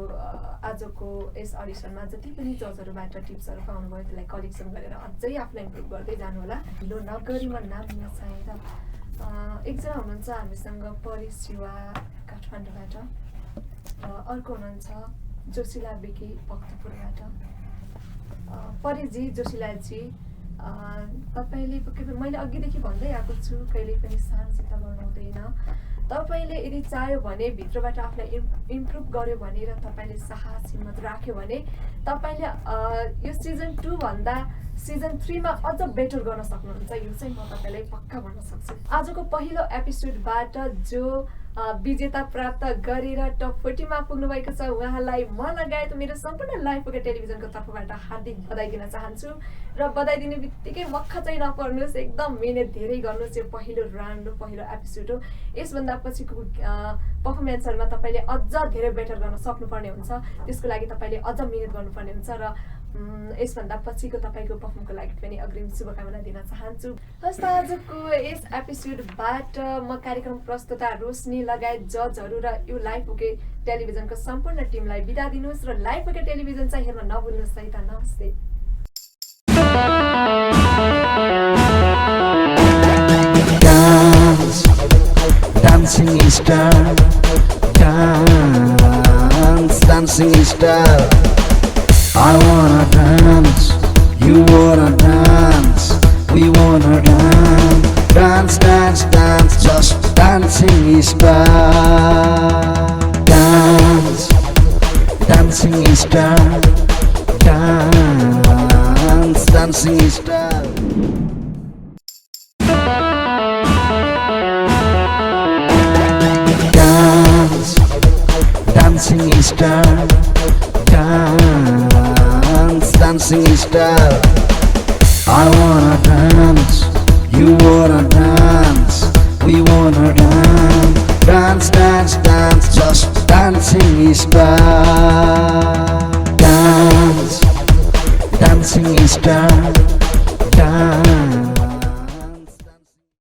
आजको यस अडिसनमा जति पनि जजहरूबाट टिप्सहरू पाउनुभयो त्यसलाई कलेक्सन गरेर अझै आफूलाई इम्प्रुभ गर्दै जानु होला। ढिलो नगरी म नाम लिन चाहेँ र एकजना हुनुहुन्छ हामीसँग परि शिवा काठमाडौँबाट, अर्को हुनुहुन्छ जोशिला बिकी भक्तपुरबाट। परिजी, जोशिलाजी, तपाईँले पक्कै पनि मैले अघिदेखि भन्दै आएको छु, कहिल्यै पनि सानो चिन्ता गर्नु हुँदैन। तपाईँले यदि चाह्यो भने भित्रबाट आफूलाई इम्प्रुभ गर्यो भने र तपाईँले साहस हिम्मत राख्यो भने तपाईँले यो सिजन 2 भन्दा सिजन 3 मा अझ बेटर गर्न सक्नुहुन्छ। यो चाहिँ म तपाईँलाई पक्का भन्न सक्छु। आजको पहिलो एपिसोडबाट जो विजेता प्राप्त गरेर टप 40 मा पुग्नु भएको छ उहाँलाई म लगायत मेरो सम्पूर्ण लाइभ पोकेट टेलिभिजनको तर्फबाट हार्दिक बधाई दिन चाहन्छु। र बधाई दिने बित्तिकै मक्ख चाहिँ नपर्नुहोस्, एकदम मिहिनेत धेरै गर्नुहोस्। यो पहिलो राउन्ड हो, पहिलो एपिसोड हो। यसभन्दा पछिको पर्फर्मेन्सहरूमा तपाईँले अझ धेरै बेटर गर्न सक्नुपर्ने हुन्छ, त्यसको लागि तपाईँले अझ मिहिनेत गर्नुपर्ने हुन्छ र यसभन्दा पछिको तपाईँको पर्फर्मको लागि पनि अग्रिम शुभकामना दिन चाहन्छु। हस् त आजको यस एपिसोडबाट म कार्यक्रम प्रस्तुता रोशनी लगायत जजहरू र यो लाइभ पोकेट टेलिभिजनको सम्पूर्ण टिमलाई बिदा दिनुहोस् र लाइभ पोकेट टेलिभिजन चाहिँ हेर्न नभुल्नुहोस् है त। नमस्ते। Dancing star, dance, dancing star. I wanna dance, you wanna dance, we wanna dance, dance, dance, dance, just dancing star. Dance, dancing star, dance, dancing star. Dancing star, dance, dancing star. I wanna dance, you wanna dance, we wanna dance, dance, dance, dance, just dancing star. Dance, dancing star, dance.